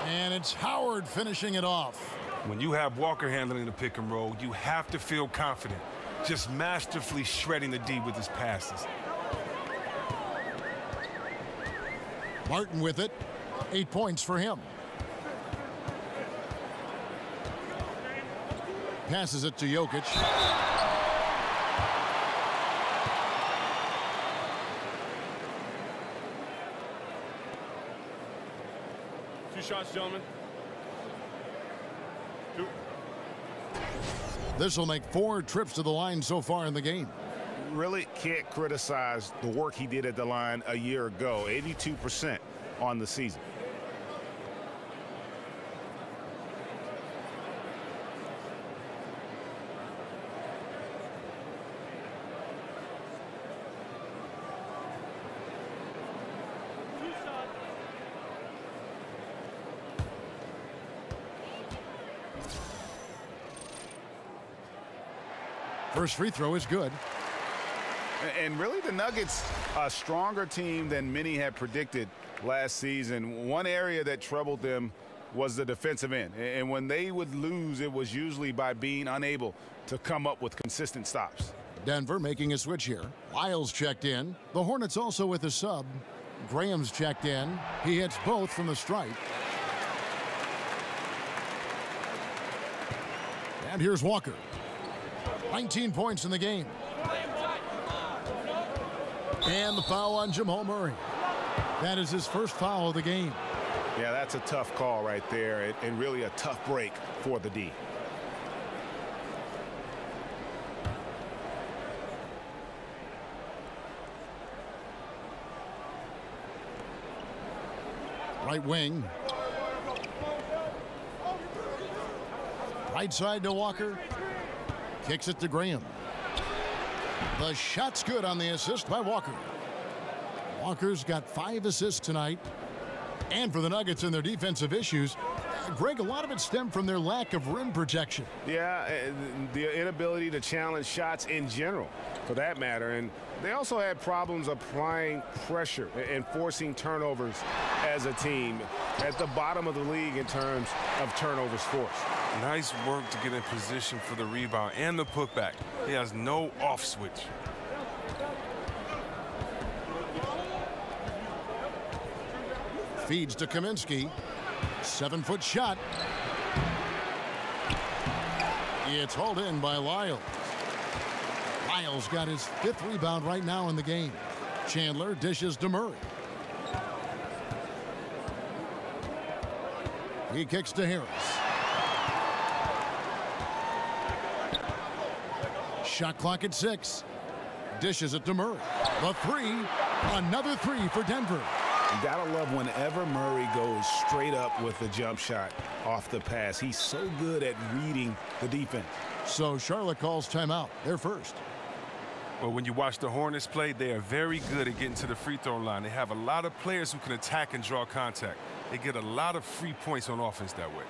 B: And it's Howard finishing it off.
A: When you have Walker handling the pick and roll, you have to feel confident. Just masterfully shredding the D with his passes.
B: Martin with it. 8 points for him. Passes it to Jokic.
K: Two shots, gentlemen. Two.
B: This will make 4 trips to the line so far in the game.
C: Really can't criticize the work he did at the line a year ago. 82% on the season.
B: First free throw is good.
C: And really the Nuggets, a stronger team than many had predicted last season. One area that troubled them was the defensive end. And when they would lose, it was usually by being unable to come up with consistent stops.
B: Denver making a switch here. Lyles checked in. The Hornets also with a sub. Graham's checked in. He hits both from the stripe. And here's Walker. 19 points in the game. And the foul on Jamal Murray. That is his first foul of the game.
C: Yeah, that's a tough call right there, and really a tough break for the D.
B: Right wing. Right side to Walker. Kicks it to Graham. The shot's good on the assist by Walker. Walker's got 5 assists tonight. And for the Nuggets and their defensive issues, Greg, a lot of it stemmed from their lack of rim protection.
C: Yeah, the inability to challenge shots in general, for that matter. And they also had problems applying pressure and forcing turnovers as a team, at the bottom of the league in terms of turnovers forced.
A: Nice work to get in position for the rebound and the putback. He has no off switch.
B: Feeds to Kaminsky. 7-foot shot. It's hauled in by Lyles. Lyles got his 5th rebound right now in the game. Chandler dishes to Murray. He kicks to Harris. Shot clock at 6. Dishes it to Murray. The 3. Another 3 for Denver.
C: You gotta love whenever Murray goes straight up with a jump shot off the pass. He's so good at reading the defense.
B: So Charlotte calls timeout. They're first.
A: Well, when you watch the Hornets play, they are very good at getting to the free throw line. They have a lot of players who can attack and draw contact. They get a lot of free points on offense that way.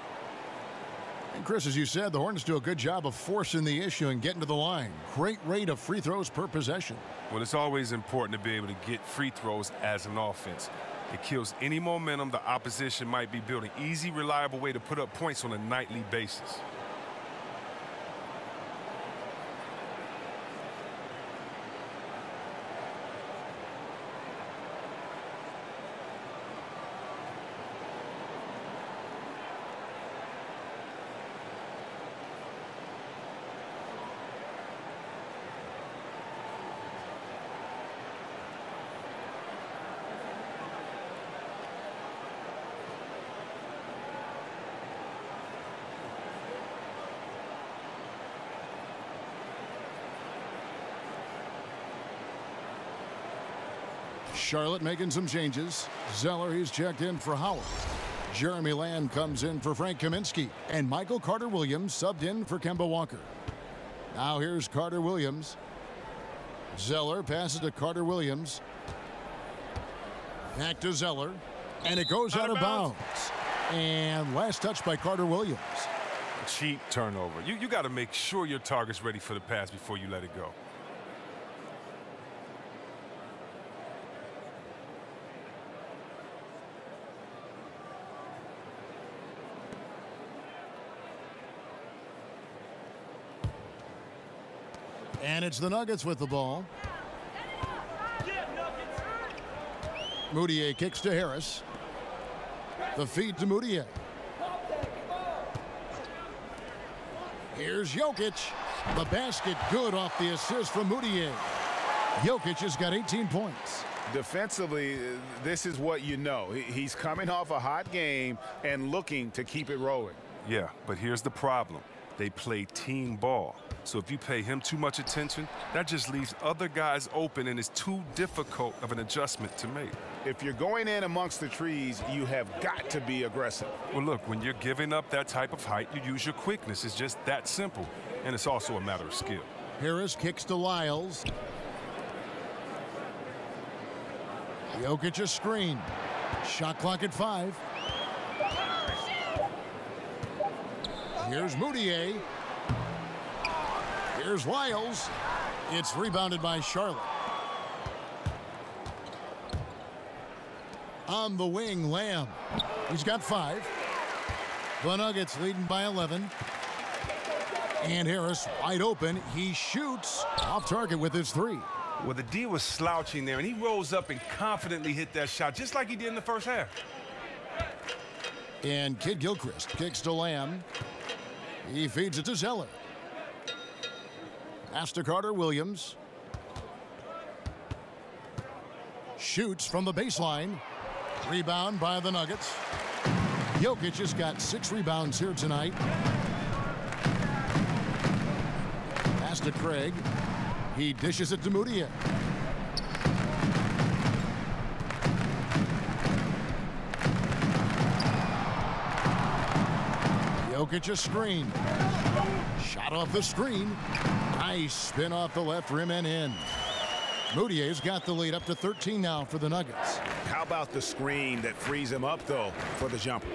B: And Chris, as you said, the Hornets do a good job of forcing the issue and getting to the line. Great rate of free throws per possession.
A: Well, it's always important to be able to get free throws as an offense. It kills any momentum the opposition might be building. Easy, reliable way to put up points on a nightly basis.
B: Charlotte making some changes. Zeller, he's checked in for Howard. Jeremy Lamb comes in for Frank Kaminsky. And Michael Carter-Williams subbed in for Kemba Walker. Now here's Carter-Williams. Zeller passes to Carter-Williams. Back to Zeller. And it goes out of bounds. And last touch by Carter-Williams.
A: Cheap turnover. You got to make sure your target's ready for the pass before you let it go.
B: And it's the Nuggets with the ball. Moutier kicks to Harris. The feed to Moutier. Here's Jokic. The basket good off the assist from Moutier. Jokic has got 18 points.
C: Defensively, this is what you know. He's coming off a hot game and looking to keep it rolling.
A: Yeah, but here's the problem. They play team ball. So if you pay him too much attention, that just leaves other guys open and it's too difficult of an adjustment to make.
C: If you're going in amongst the trees, you have got to be aggressive.
A: Well, look, when you're giving up that type of height, you use your quickness. It's just that simple. And it's also a matter of skill.
B: Harris kicks to Lyles. Jokic a screen. Shot clock at 5. Here's Moutier. Here's Lyles. It's rebounded by Charlotte. On the wing, Lamb. He's got 5. The Nuggets leading by 11. And Harris wide open. He shoots off target with his 3.
A: Well, the D was slouching there, and he rose up and confidently hit that shot, just like he did in the first half.
B: And Kid Gilchrist kicks to Lamb. He feeds it to Zeller. Pass to Carter Williams. Shoots from the baseline. Rebound by the Nuggets. Jokic has got 6 rebounds here tonight. Pass to Craig. He dishes it to Moutier. Jokic a screen. Shot off the screen. Nice spin off the left rim and in. Moutier's got the lead up to 13 now for the Nuggets.
C: How about the screen that frees him up, though, for the jumper?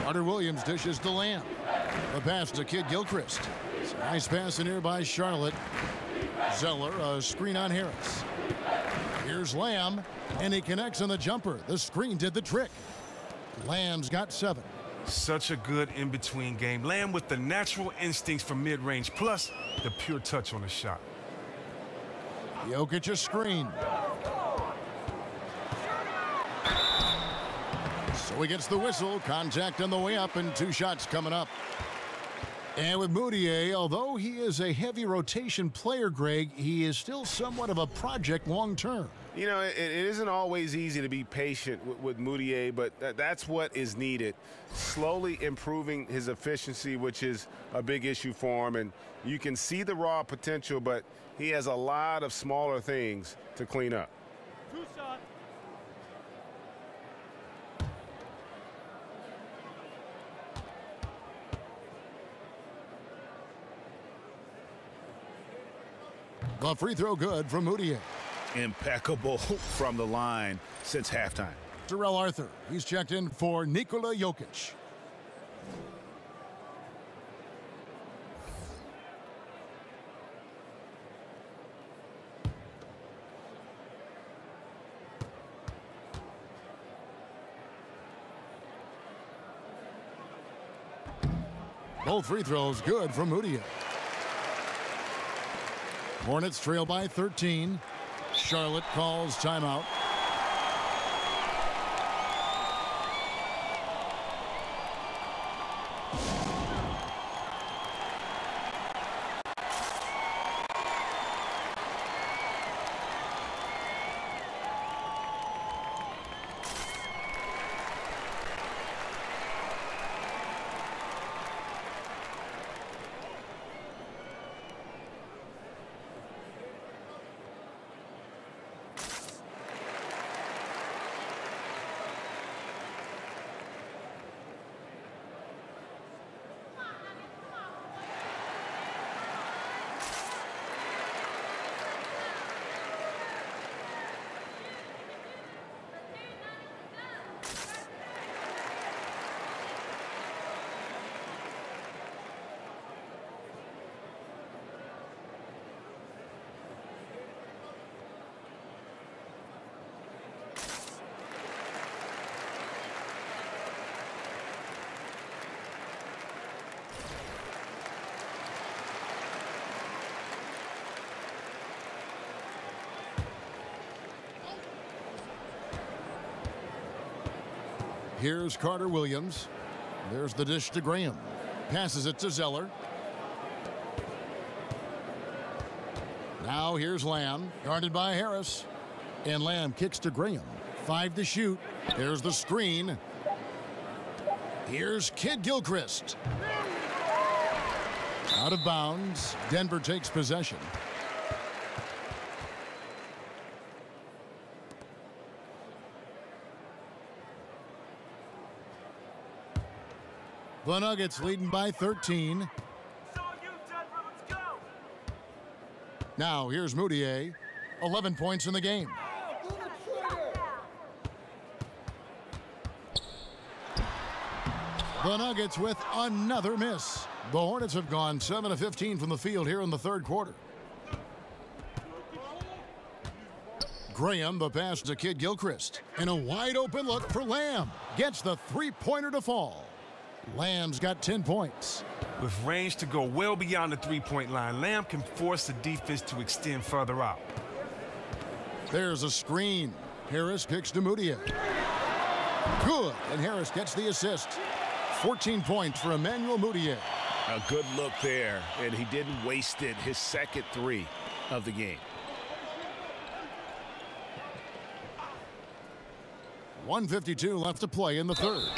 B: Carter Williams dishes to Lamb. The pass to Kid Gilchrist. Nice pass in here by Charlotte. Zeller, a screen on Harris. Here's Lamb, and he connects on the jumper. The screen did the trick. Lamb's got 7.
A: Such a good in-between game. Lamb with the natural instincts for mid-range, plus the pure touch on the shot.
B: Jokic a screen. So he gets the whistle. Contact on the way up, and 2 shots coming up. And with Moutier, although he is a heavy rotation player, Greg, he is still somewhat of a project long-term.
C: You know, it isn't always easy to be patient with Moutier, but that's what is needed. Slowly improving his efficiency, which is a big issue for him. And you can see the raw potential, but he has a lot of smaller things to clean up.
K: 2 shots.
B: The free throw good from Moutier.
C: Impeccable from the line since halftime.
B: Terrell Arthur, he's checked in for Nikola Jokic. Both free throws good from Moutier. Hornets trail by 13. Charlotte calls timeout. Here's Carter Williams. There's the dish to Graham. Passes it to Zeller. Now here's Lamb, guarded by Harris. And Lamb kicks to Graham. 5 to shoot. There's the screen. Here's Kid Gilchrist. Out of bounds. Denver takes possession. The Nuggets leading by 13. Now here's Moutier. 11 points in the game. The Nuggets with another miss. The Hornets have gone 7 of 15 from the field here in the third quarter. Graham, the pass to Kid Gilchrist. And a wide open look for Lamb. Gets the three-pointer to fall. Lamb's got 10 points.
A: With range to go well beyond the three-point line, Lamb can force the defense to extend further out.
B: There's a screen. Harris kicks to Moutier. Good, and Harris gets the assist. 14 points for Emmanuel Moutier.
C: A good look there, and he didn't waste it. His second three of the game.
B: 1:52 left to play in the third.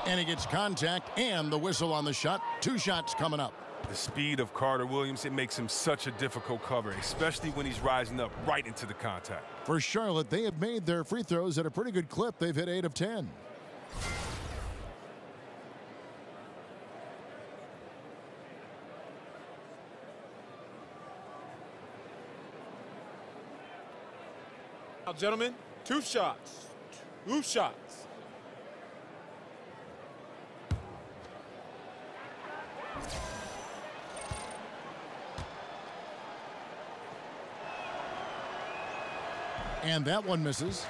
B: And he gets contact and the whistle on the shot. 2 shots coming up.
A: The speed of Carter Williams, it makes him such a difficult cover, especially when he's rising up right into the contact.
B: For Charlotte, they have made their free throws at a pretty good clip. They've hit 8 of 10.
K: Now, gentlemen, 2 shots. 2 shots.
B: And that one misses.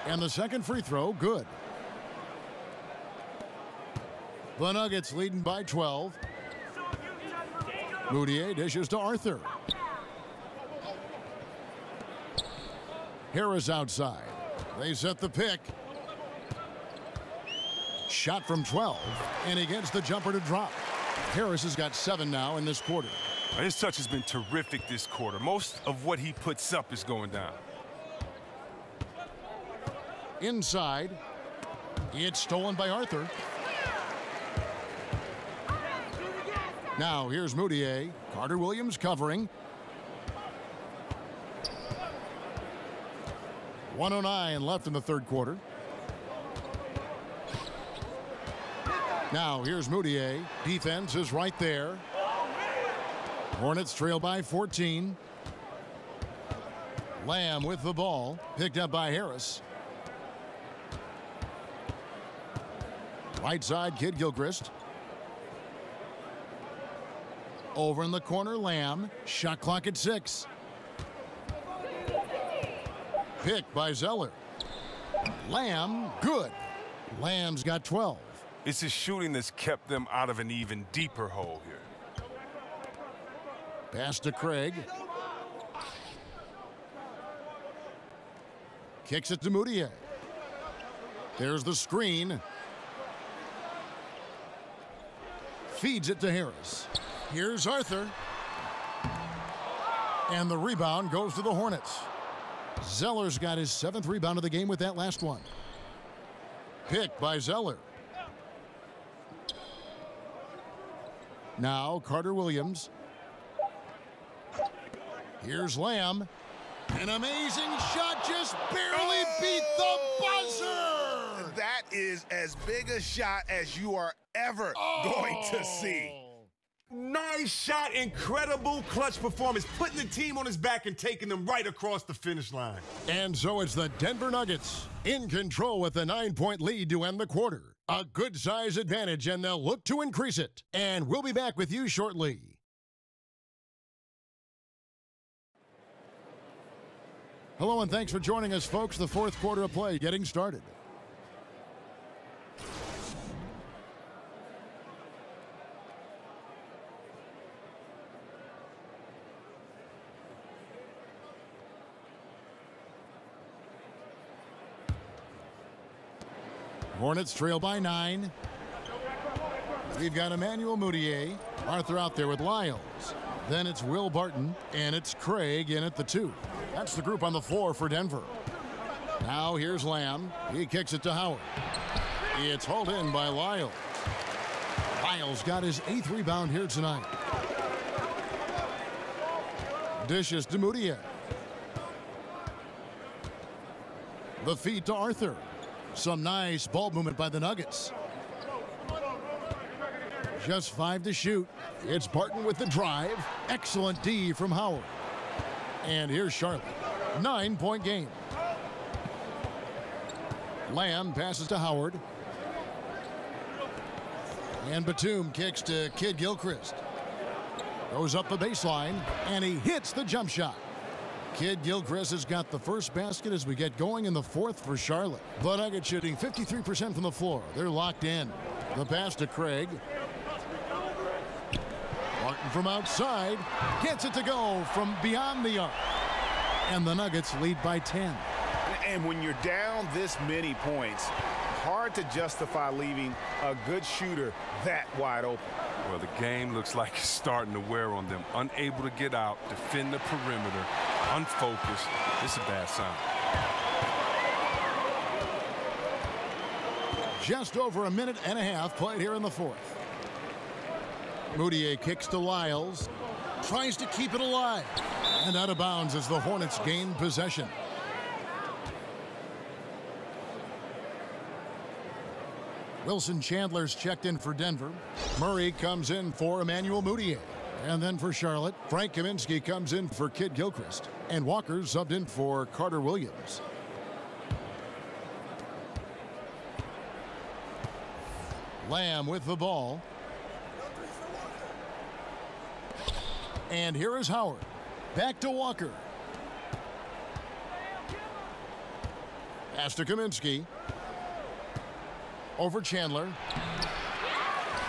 B: And the second free throw, good. The Nuggets leading by 12. Moutier dishes to Arthur. Harris outside. They set the pick. Shot from 12. And he gets the jumper to drop. Harris has got 7 now in this quarter.
A: His touch has been terrific this quarter. Most of what he puts up is going down.
B: Inside. It's stolen by Arthur. Now here's Moutier. Carter Williams covering. 1:09 left in the third quarter. Now here's Moutier. Defense is right there. Hornets trail by 14. Lamb with the ball. Picked up by Harris. Right side, Kid Gilchrist. Over in the corner, Lamb. Shot clock at 6. Pick by Zeller. Lamb, good. Lamb's got 12.
A: It's his shooting that's kept them out of an even deeper hole here.
B: Pass to Craig. Kicks it to Moutier. There's the screen. Feeds it to Harris. Here's Arthur. And the rebound goes to the Hornets. Zeller's got his 7th rebound of the game with that last one. Pick by Zeller. Now Carter Williams. Here's Lamb. An amazing shot, just barely beat the buzzer.
C: That is as big a shot as you are ever going to see.
A: Nice shot, incredible clutch performance, putting the team on his back and taking them right across the finish line.
B: And so it's the Denver Nuggets in control with a 9-point lead to end the quarter. A good size advantage, and they'll look to increase it. And we'll be back with you shortly. Hello, and thanks for joining us, folks. The fourth quarter of play getting started. Hornets trail by 9. We've got Emmanuel Moutier. Arthur out there with Lyles. Then it's Will Barton, and it's Craig in at the 2. That's the group on the floor for Denver. Now here's Lamb. He kicks it to Howard. It's hauled in by Lyles. Lyles got his 8th rebound here tonight. Dishes to Moutier. The feed to Arthur. Some nice ball movement by the Nuggets. Just 5 to shoot. It's Barton with the drive. Excellent D from Howard. And here's Charlotte. 9-point game. Lamb passes to Howard. And Batum kicks to Kid Gilchrist. Goes up the baseline, and he hits the jump shot. Kid Gilchrist has got the first basket as we get going in the fourth for Charlotte. The Nuggets shooting 53% from the floor. They're locked in. The pass to Craig. Martin from outside gets it to go from beyond the arc. And the Nuggets lead by 10.
C: And when you're down this many points, hard to justify leaving a good shooter that wide open.
A: Well, the game looks like it's starting to wear on them. Unable to get out, defend the perimeter, unfocused. It's a bad sign.
B: Just over a minute and a half played here in the fourth. Moutier kicks to Lyles. Tries to keep it alive. And out of bounds as the Hornets gain possession. Wilson Chandler's checked in for Denver. Murray comes in for Emmanuel Moutier. And then for Charlotte, Frank Kaminsky comes in for Kid Gilchrist. And Walker subbed in for Carter Williams. Lamb with the ball. And here is Howard. Back to Walker. Pass to Kaminsky. Over Chandler.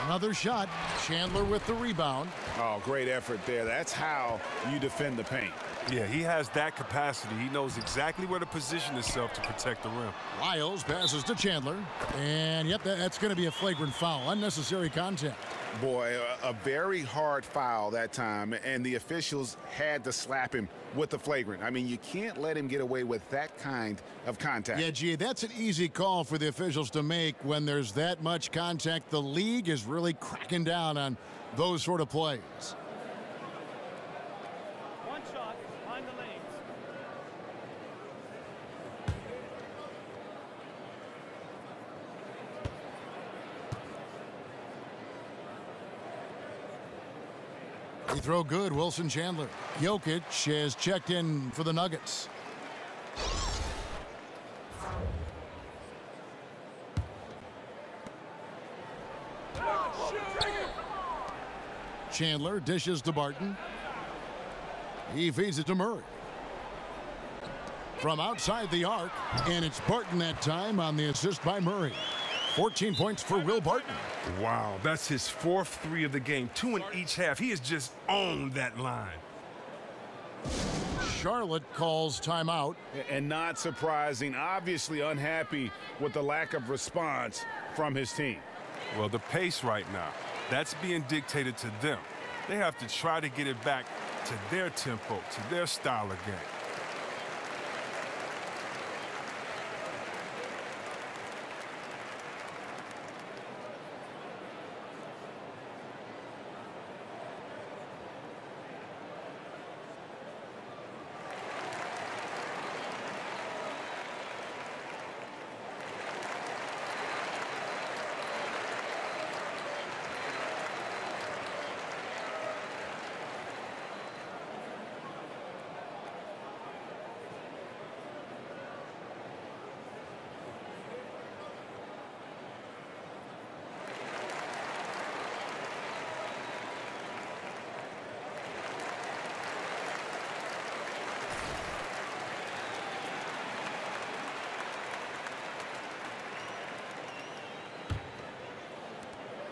B: Another shot. Chandler with the rebound.
C: Oh, great effort there. That's how you defend the paint.
A: Yeah, he has that capacity. He knows exactly where to position himself to protect the rim.
B: Lyles passes to Chandler. And, yep, that's going to be a flagrant foul. Unnecessary contact.
C: Boy, a very hard foul that time, and the officials had to slap him with the flagrant. I mean, you can't let him get away with that kind of contact.
B: Yeah, gee, that's an easy call for the officials to make when there's that much contact. The league is really cracking down on those sort of plays.
L: One shot, behind the lanes.
B: Free throw good, Wilson Chandler. Jokic has checked in for the Nuggets. Chandler dishes to Barton. He feeds it to Murray. From outside the arc, and it's Barton that time on the assist by Murray. 14 points for Will Barton.
A: Wow, that's his fourth three of the game. 2 in each half. He has just owned that line.
B: Charlotte calls timeout.
C: And not surprising, obviously unhappy with the lack of response from his team.
A: Well, the pace right now, that's being dictated to them. They have to try to get it back to their tempo, to their style of game.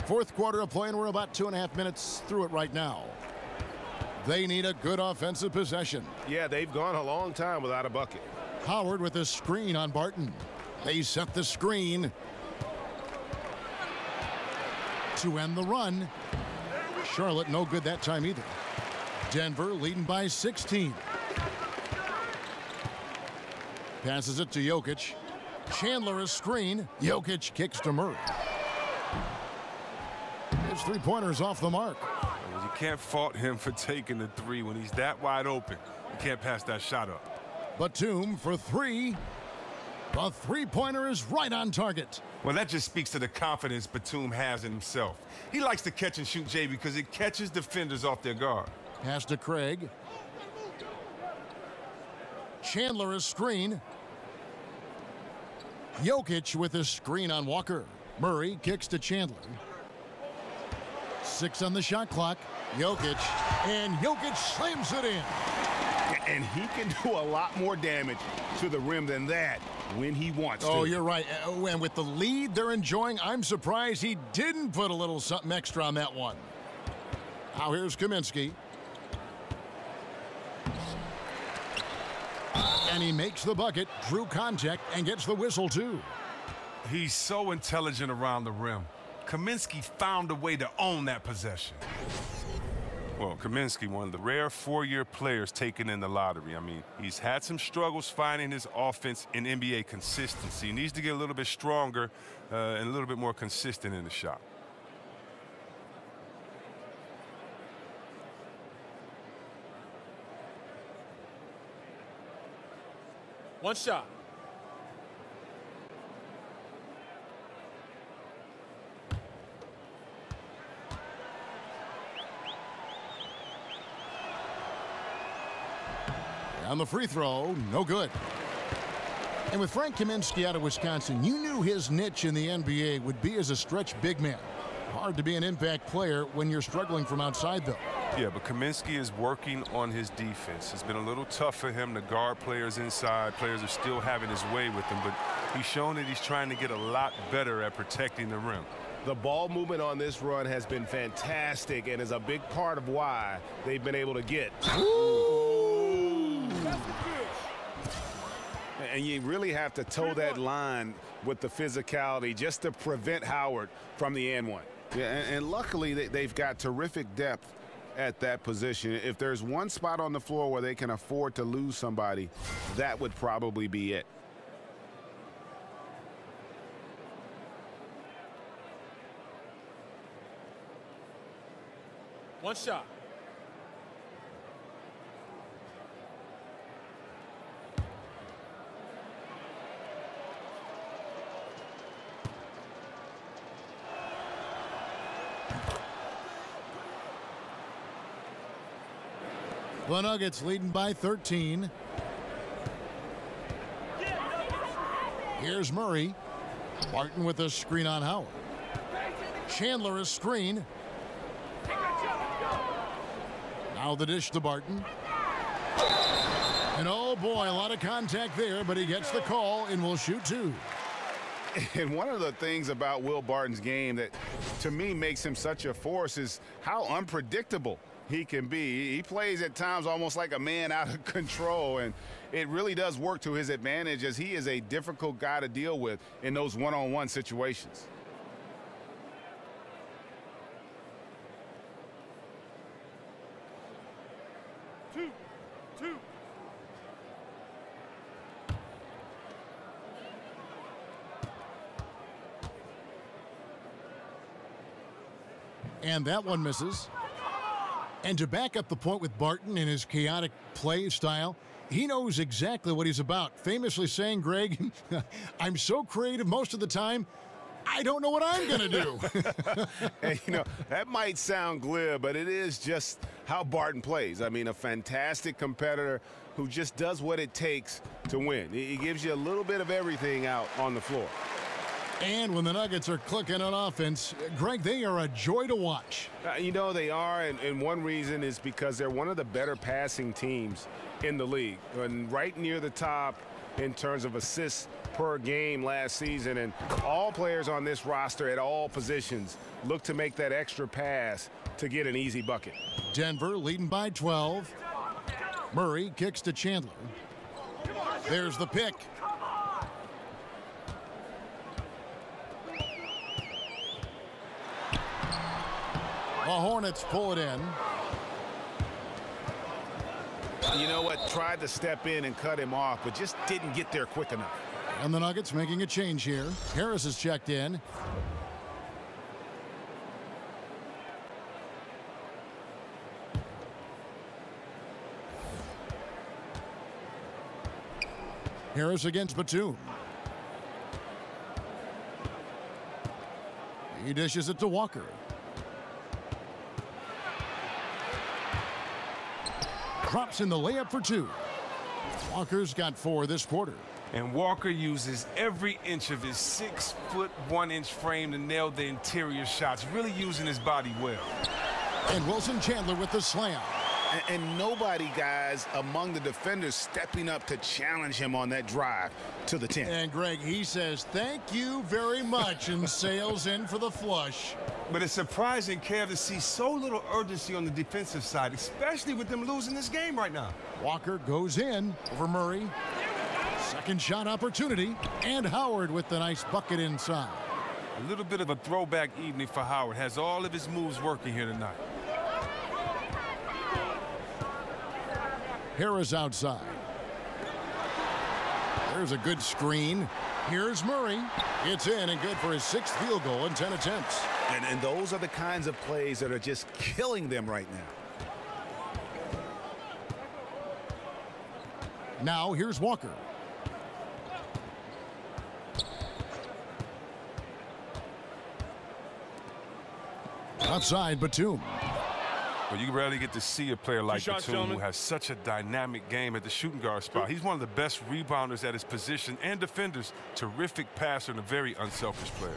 B: Fourth quarter of play, and we're about 2.5 minutes through it right now. They need a good offensive possession.
C: Yeah, they've gone a long time without a bucket.
B: Howard with a screen on Barton. They set the screen to end the run. Charlotte no good that time either. Denver leading by 16. Passes it to Jokic. Chandler a screen. Jokic kicks to Murray. His three-pointers off the mark.
A: Well, you can't fault him for taking the three when he's that wide open. You can't pass that shot up.
B: Batum for three. The three-pointer is right on target.
A: Well, that just speaks to the confidence Batum has in himself. He likes to catch and shoot, Jay, because it catches defenders off their guard.
B: Pass to Craig. Chandler is screen. Jokic with a screen on Walker. Murray kicks to Chandler. 6 on the shot clock. Jokic, and Jokic slams it in.
C: And he can do a lot more damage to the rim than that when he wants to.
B: Oh, you're right. And with the lead they're enjoying, I'm surprised he didn't put a little something extra on that one. Now here's Kaminsky. And he makes the bucket, drew contact, and gets the whistle, too.
A: He's so intelligent around the rim. Kaminsky found a way to own that possession. Well, Kaminsky, one of the rare four-year players taken in the lottery. I mean, he's had some struggles finding his offense in NBA consistency. He needs to get a little bit stronger and a little bit more consistent in the shot.
K: One shot.
B: On the free throw, no good. And with Frank Kaminsky out of Wisconsin, you knew his niche in the NBA would be as a stretch big man. Hard to be an impact player when you're struggling from outside, though.
A: Yeah, but Kaminsky is working on his defense. It's been a little tough for him to guard players inside. Players are still having his way with him, but he's shown that he's trying to get a lot better at protecting the rim.
C: The ball movement on this run has been fantastic and is a big part of why they've been able to get. And you really have to toe that line with the physicality just to prevent Howard from the and one. Yeah, and luckily they've got terrific depth at that position. If there's one spot on the floor where they can afford to lose somebody, that would probably be it.
K: One shot.
B: The Nuggets leading by 13. Here's Murray. Barton with a screen on Howard. Chandler is screen. Now the dish to Barton. And oh boy, a lot of contact there, but he gets the call and will shoot two.
C: And one of the things about Will Barton's game that to me makes him such a force is how unpredictable he can be. He plays at times almost like a man out of control, and it really does work to his advantage as he is a difficult guy to deal with in those one-on-one situations.
K: Two.
B: And that one misses. And to back up the point with Barton in his chaotic play style, he knows exactly what he's about. Famously saying, Greg, I'm so creative most of the time, I don't know what I'm going to do.
C: And, you know, that might sound glib, but it is just how Barton plays. I mean, a fantastic competitor who just does what it takes to win. He gives you a little bit of everything out on the floor.
B: And when the Nuggets are clicking on offense, Greg, they are a joy to watch.
C: You know, they are, and one reason is because they're one of the better passing teams in the league. And right near the top in terms of assists per game last season. And all players on this roster at all positions look to make that extra pass to get an easy bucket.
B: Denver leading by 12. Murray kicks to Chandler. There's the pick. The Hornets pull it in.
C: You know what? Tried to step in and cut him off, but just didn't get there quick enough.
B: And the Nuggets making a change here. Harris is checked in. Harris against Batum. He dishes it to Walker. Drops in the layup for 2. Walker's got 4 this quarter.
A: And Walker uses every inch of his 6'1" frame to nail the interior shots, really using his body well.
B: And Wilson Chandler with the slam.
C: And nobody, guys, among the defenders stepping up to challenge him on that drive to the 10.
B: And Greg, he says, thank you very much, and sails in for the flush.
A: But it's surprising, Kev, to see so little urgency on the defensive side, especially with them losing this game right now.
B: Walker goes in over Murray. Second shot opportunity, and Howard with the nice bucket inside.
A: A little bit of a throwback evening for Howard. Has all of his moves working here tonight.
B: Harris outside. There's a good screen. Here's Murray. It's in and good for his 6th field goal in 10 attempts.
C: And those are the kinds of plays that are just killing them right now.
B: Now here's Walker. Outside Batum.
A: Well, you rarely get to see a player like Batum who has such a dynamic game at the shooting guard spot. He's one of the best rebounders at his position and defenders. Terrific passer and a very unselfish player.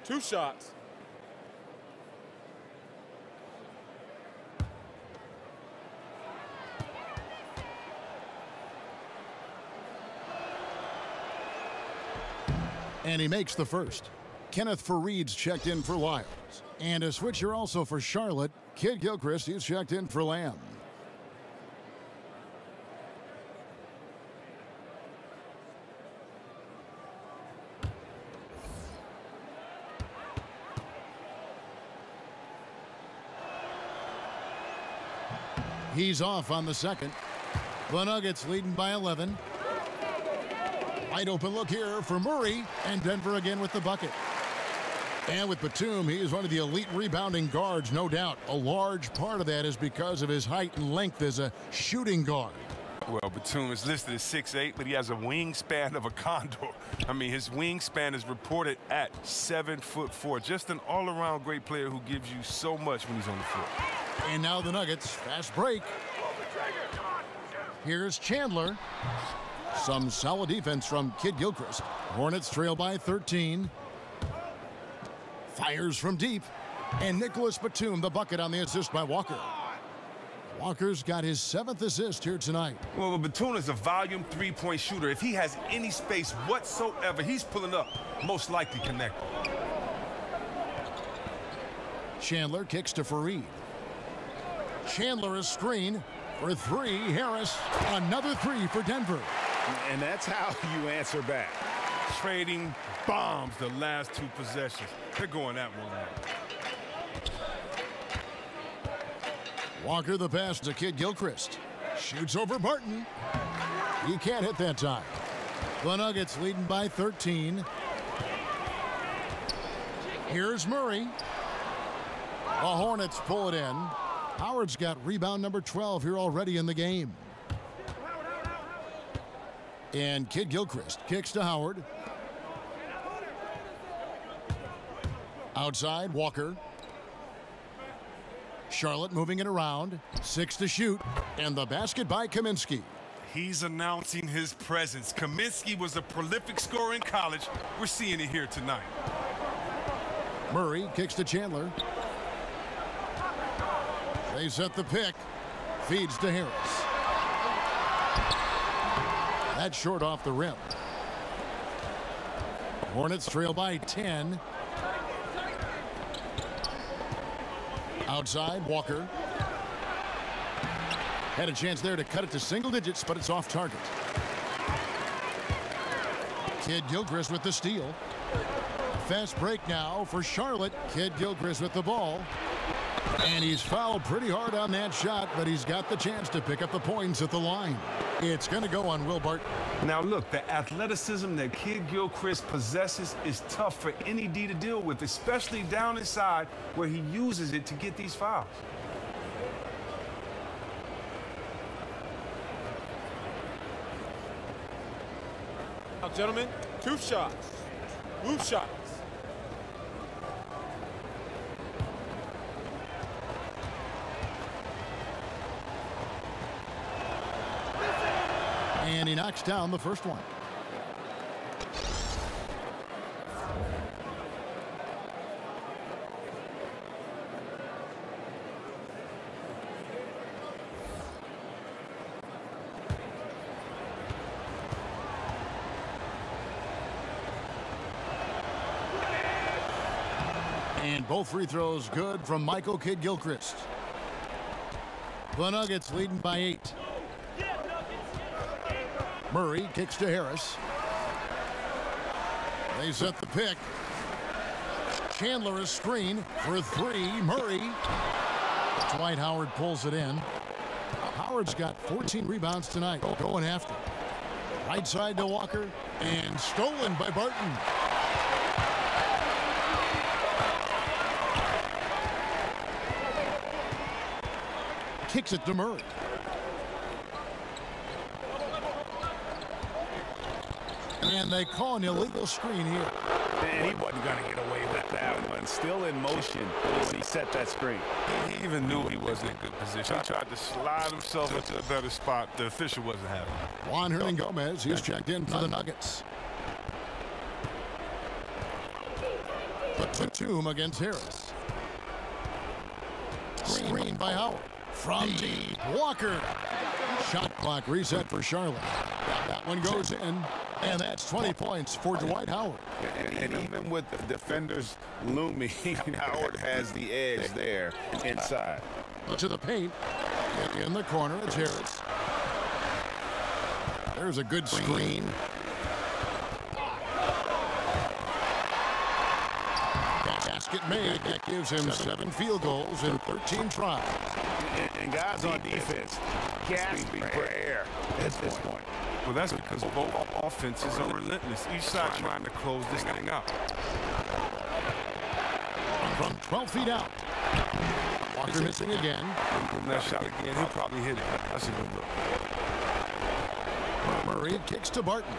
K: Two shots.
B: And he makes the first. Kenneth Fareed's checked in for Lyles. And a switcher also for Charlotte. Kid Gilchrist, he's checked in for Lamb. He's off on the second. The Nuggets leading by 11. Wide open look here for Murray, and Denver again with the bucket. And with Batum, he is one of the elite rebounding guards, no doubt. A large part of that is because of his height and length as a shooting guard.
A: Well, Batum is listed as 6'8", but he has a wingspan of a condor. I mean, his wingspan is reported at 7'4". Just an all-around great player who gives you so much when he's on the floor.
B: And now the Nuggets, fast break. Here's Chandler. Some solid defense from Kid Gilchrist. Hornets trail by 13. Fires from deep. And Nicholas Batum, the bucket on the assist by Walker. Walker's got his 7th assist here tonight.
A: Well, Batum is a volume three-point shooter. If he has any space whatsoever, he's pulling up, most likely connected.
B: Chandler kicks to Fareed. Chandler a screen for 3. Harris, another 3 for Denver.
C: And that's how you answer back.
A: Trading bombs the last 2 possessions. They're going that one out.
B: Walker the pass to Kid Gilchrist. Shoots over Barton. He can't hit that time. The Nuggets leading by 13. Here's Murray. The Hornets pull it in. Howard's got rebound number 12 here already in the game. And Kid Gilchrist kicks to Howard. Outside, Walker. Charlotte moving it around. 6 to shoot. And the basket by Kaminsky.
A: He's announcing his presence. Kaminsky was a prolific scorer in college. We're seeing it here tonight.
B: Murray kicks to Chandler. They set the pick. Feeds to Harris. That's short off the rim. Hornets trail by 10. Outside, Walker. Had a chance there to cut it to single digits, but it's off target. Kid Gilchrist with the steal. Fast break now for Charlotte. Kid Gilchrist with the ball. And he's fouled pretty hard on that shot, but he's got the chance to pick up the points at the line. It's going to go on Will Barton.
A: Now, look, the athleticism that Kid Gilchrist possesses is tough for any D to deal with, especially down inside where he uses it to get these fouls.
K: Now, gentlemen, 2 shots. 2 shots.
B: And he knocks down the first one. And both free throws good from Michael Kidd Gilchrist. The Nuggets leading by 8. Murray kicks to Harris. They set the pick. Chandler a screen for 3. Murray. Dwight Howard pulls it in. Howard's got 14 rebounds tonight. Going after. Right side to Walker. And stolen by Barton. Kicks it to Murray. And they call an illegal screen here.
C: And he wasn't going to get away with that one. Still in motion when he set that screen.
A: He even knew he wasn't in good position. He tried to slide himself into a better spot. The official wasn't having it.
B: Juan Hernangomez, he's checked in for the Nuggets. Batum against Harris. Screen by Howard. From deep, Walker. Shot clock reset for Charlotte. That one goes in. And that's 20 points for Dwight Howard.
C: And even with the defenders looming, Howard has the edge there inside.
B: To the paint. In the corner, it's Harris. There's a good screen. Basket made. That gives him 7 field goals in 13 tries.
C: And guys on defense gasping for air at this point.
A: Well, that's because both offenses are relentless. Each side trying to close this thing out.
B: From 12 feet out. Walker missing again.
A: From that shot again, he'll probably hit it. That's a good look.
B: Murray kicks to Barton.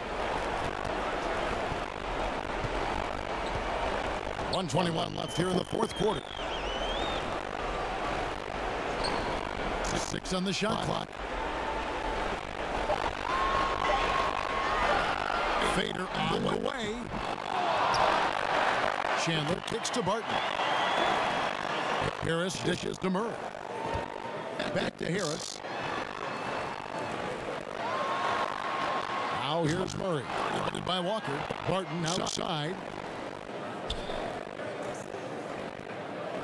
B: 1:21 left here in the fourth quarter. 6 on the shot clock. Fader on the way. Chandler kicks to Barton. Harris dishes to Murray. Back to Harris. Now here's Murray. Guarded by Walker. Barton outside.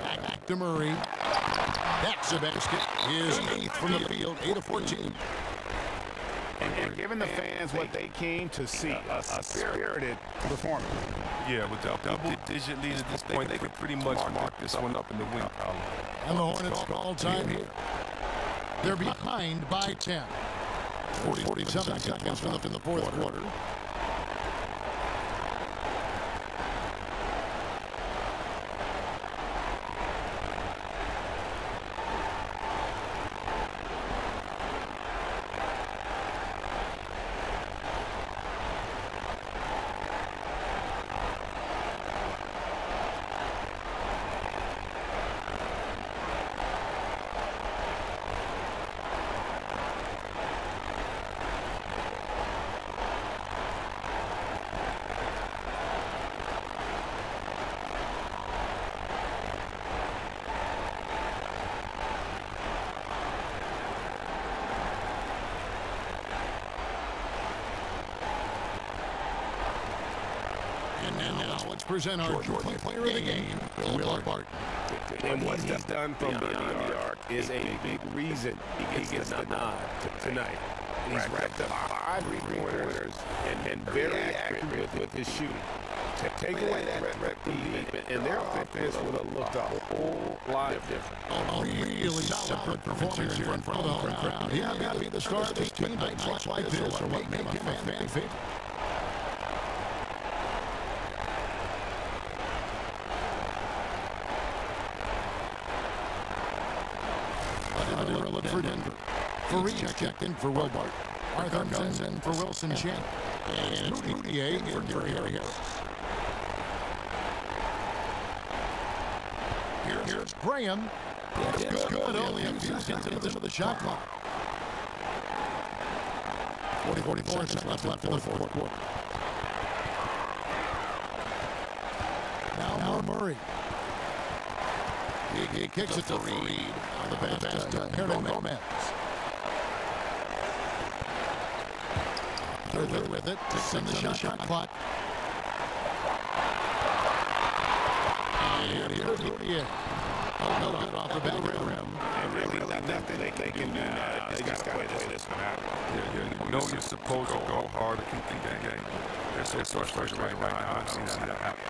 B: Back to Murray. That's a basket. His 8th from the field. 8 of 14.
C: And giving the fans what they came to see, a spirited performance.
A: Yeah, with the double-digit lead at this point, they could pretty much mark this one up in the win column.
B: And the Hornets call time here. They're behind by 10. 47 seconds left in the fourth quarter. Present our Jordan player of the game, Will Barton.
C: And what he's done from beyond the arc is a big reason he gets the nod tonight. He's racked up 5 3-pointers and very accurate with his shooting. Take away that red and their offense would have looked a whole lot different.
B: Oh, really solid performance here in front of the home crowd. He got to be the star of this team. Nights like this are what make him a fan favorite. For Denver. Fareed checked in for Wilbart. Arthur comes in for Wilson Chen. And Rudy in for Harry Harris. Here's Graham. It's good. Only a few seconds into the shot clock. 44 seconds left in the fourth quarter. Now Murray. He kicks it to Reed. The pass to Hernan Gomez. Third with it. Send the shot clock. And here's Rudy. Oh, no, good off the back rim.
C: And really nothing they can do now. They just got to play this one out.
A: You know you're supposed to go hard to complete that game. They're so frustrated right now. I've seen that happen.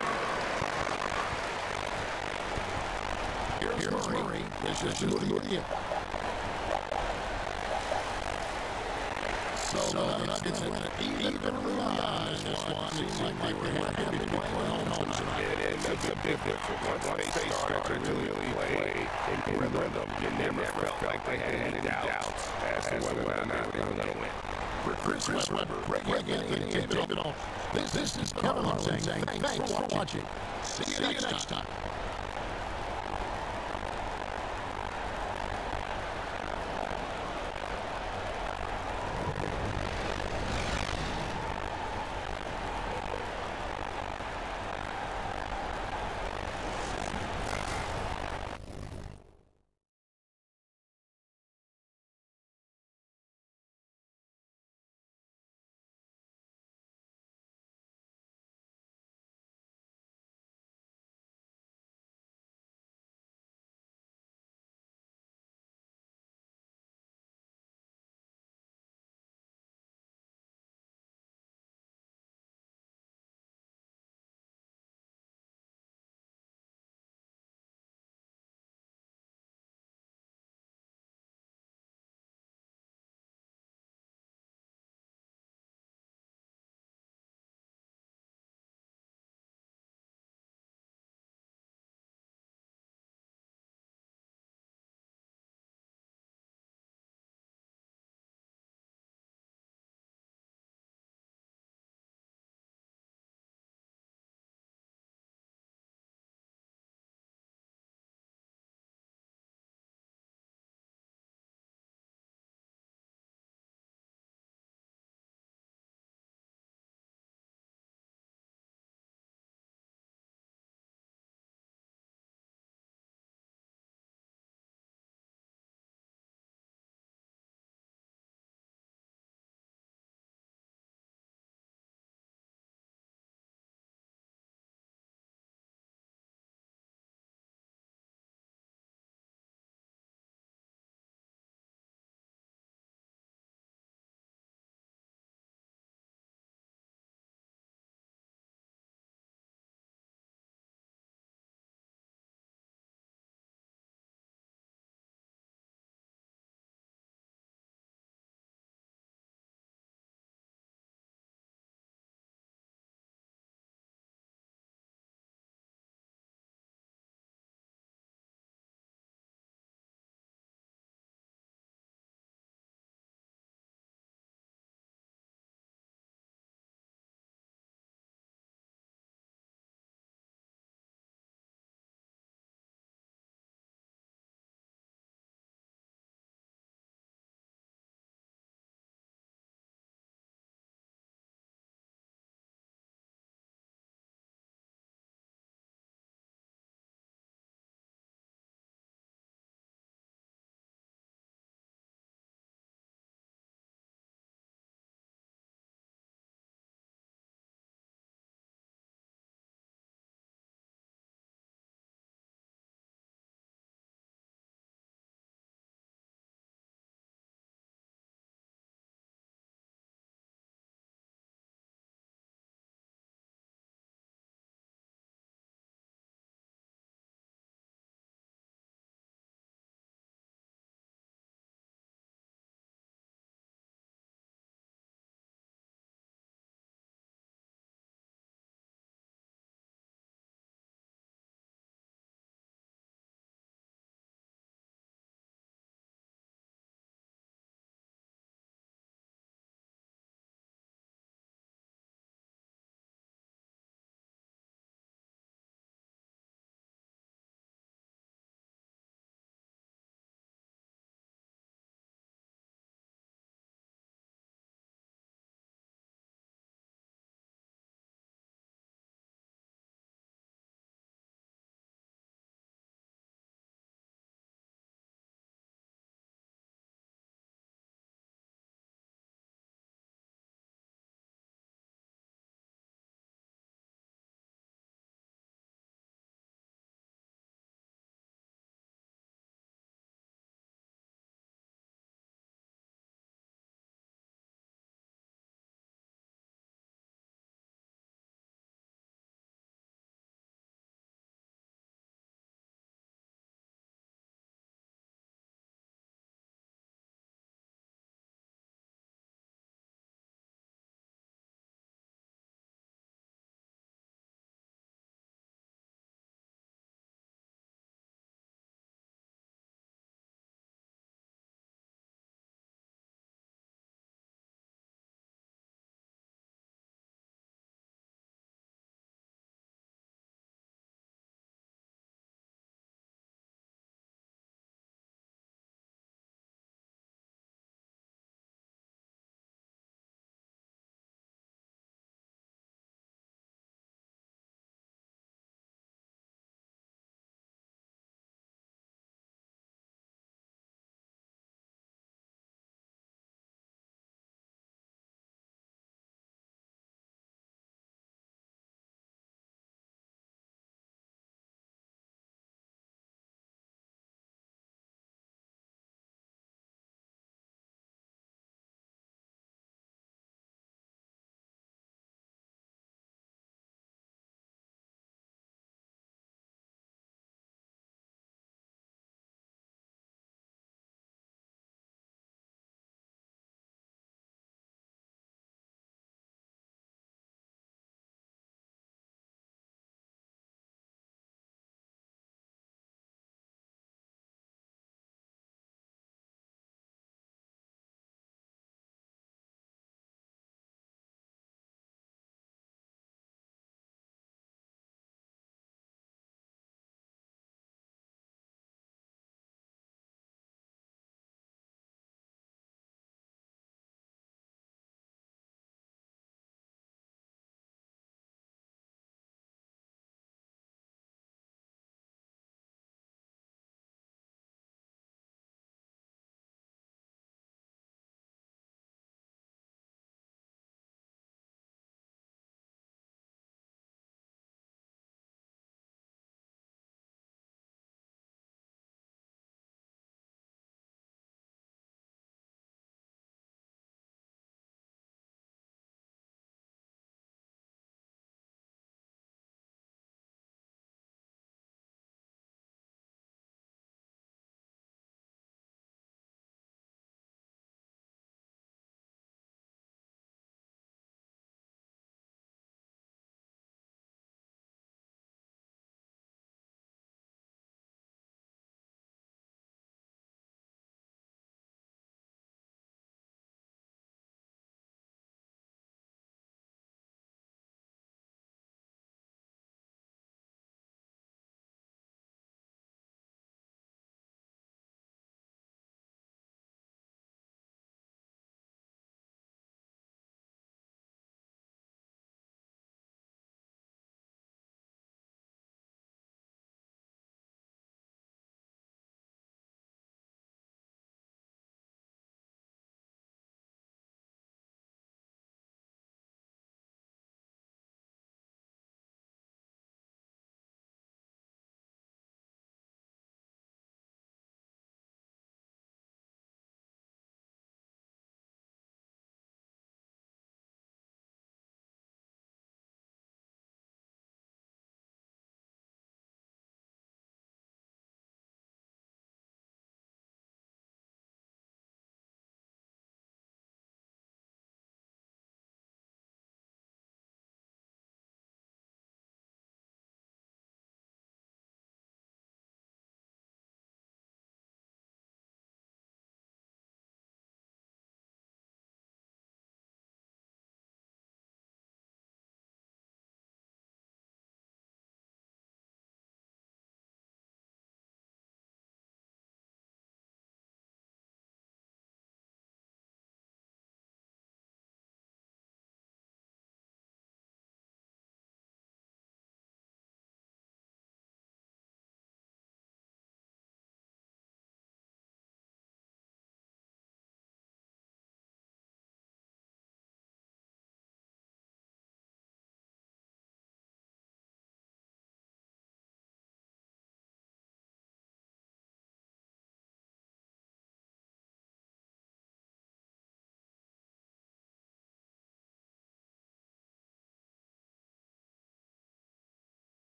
B: Here's Murray. This is Rudy. So the Nuggets win it evenly on this one. Seems like they were happy to be playing home tonight.
C: It's a big difference once they started to really play in rhythm. You never felt like they had any doubts as to whether or not they were going to win.
B: For Chris Webber, Greg Anthony, and David All. This is Kevin Hart saying thanks for watching. See you next time.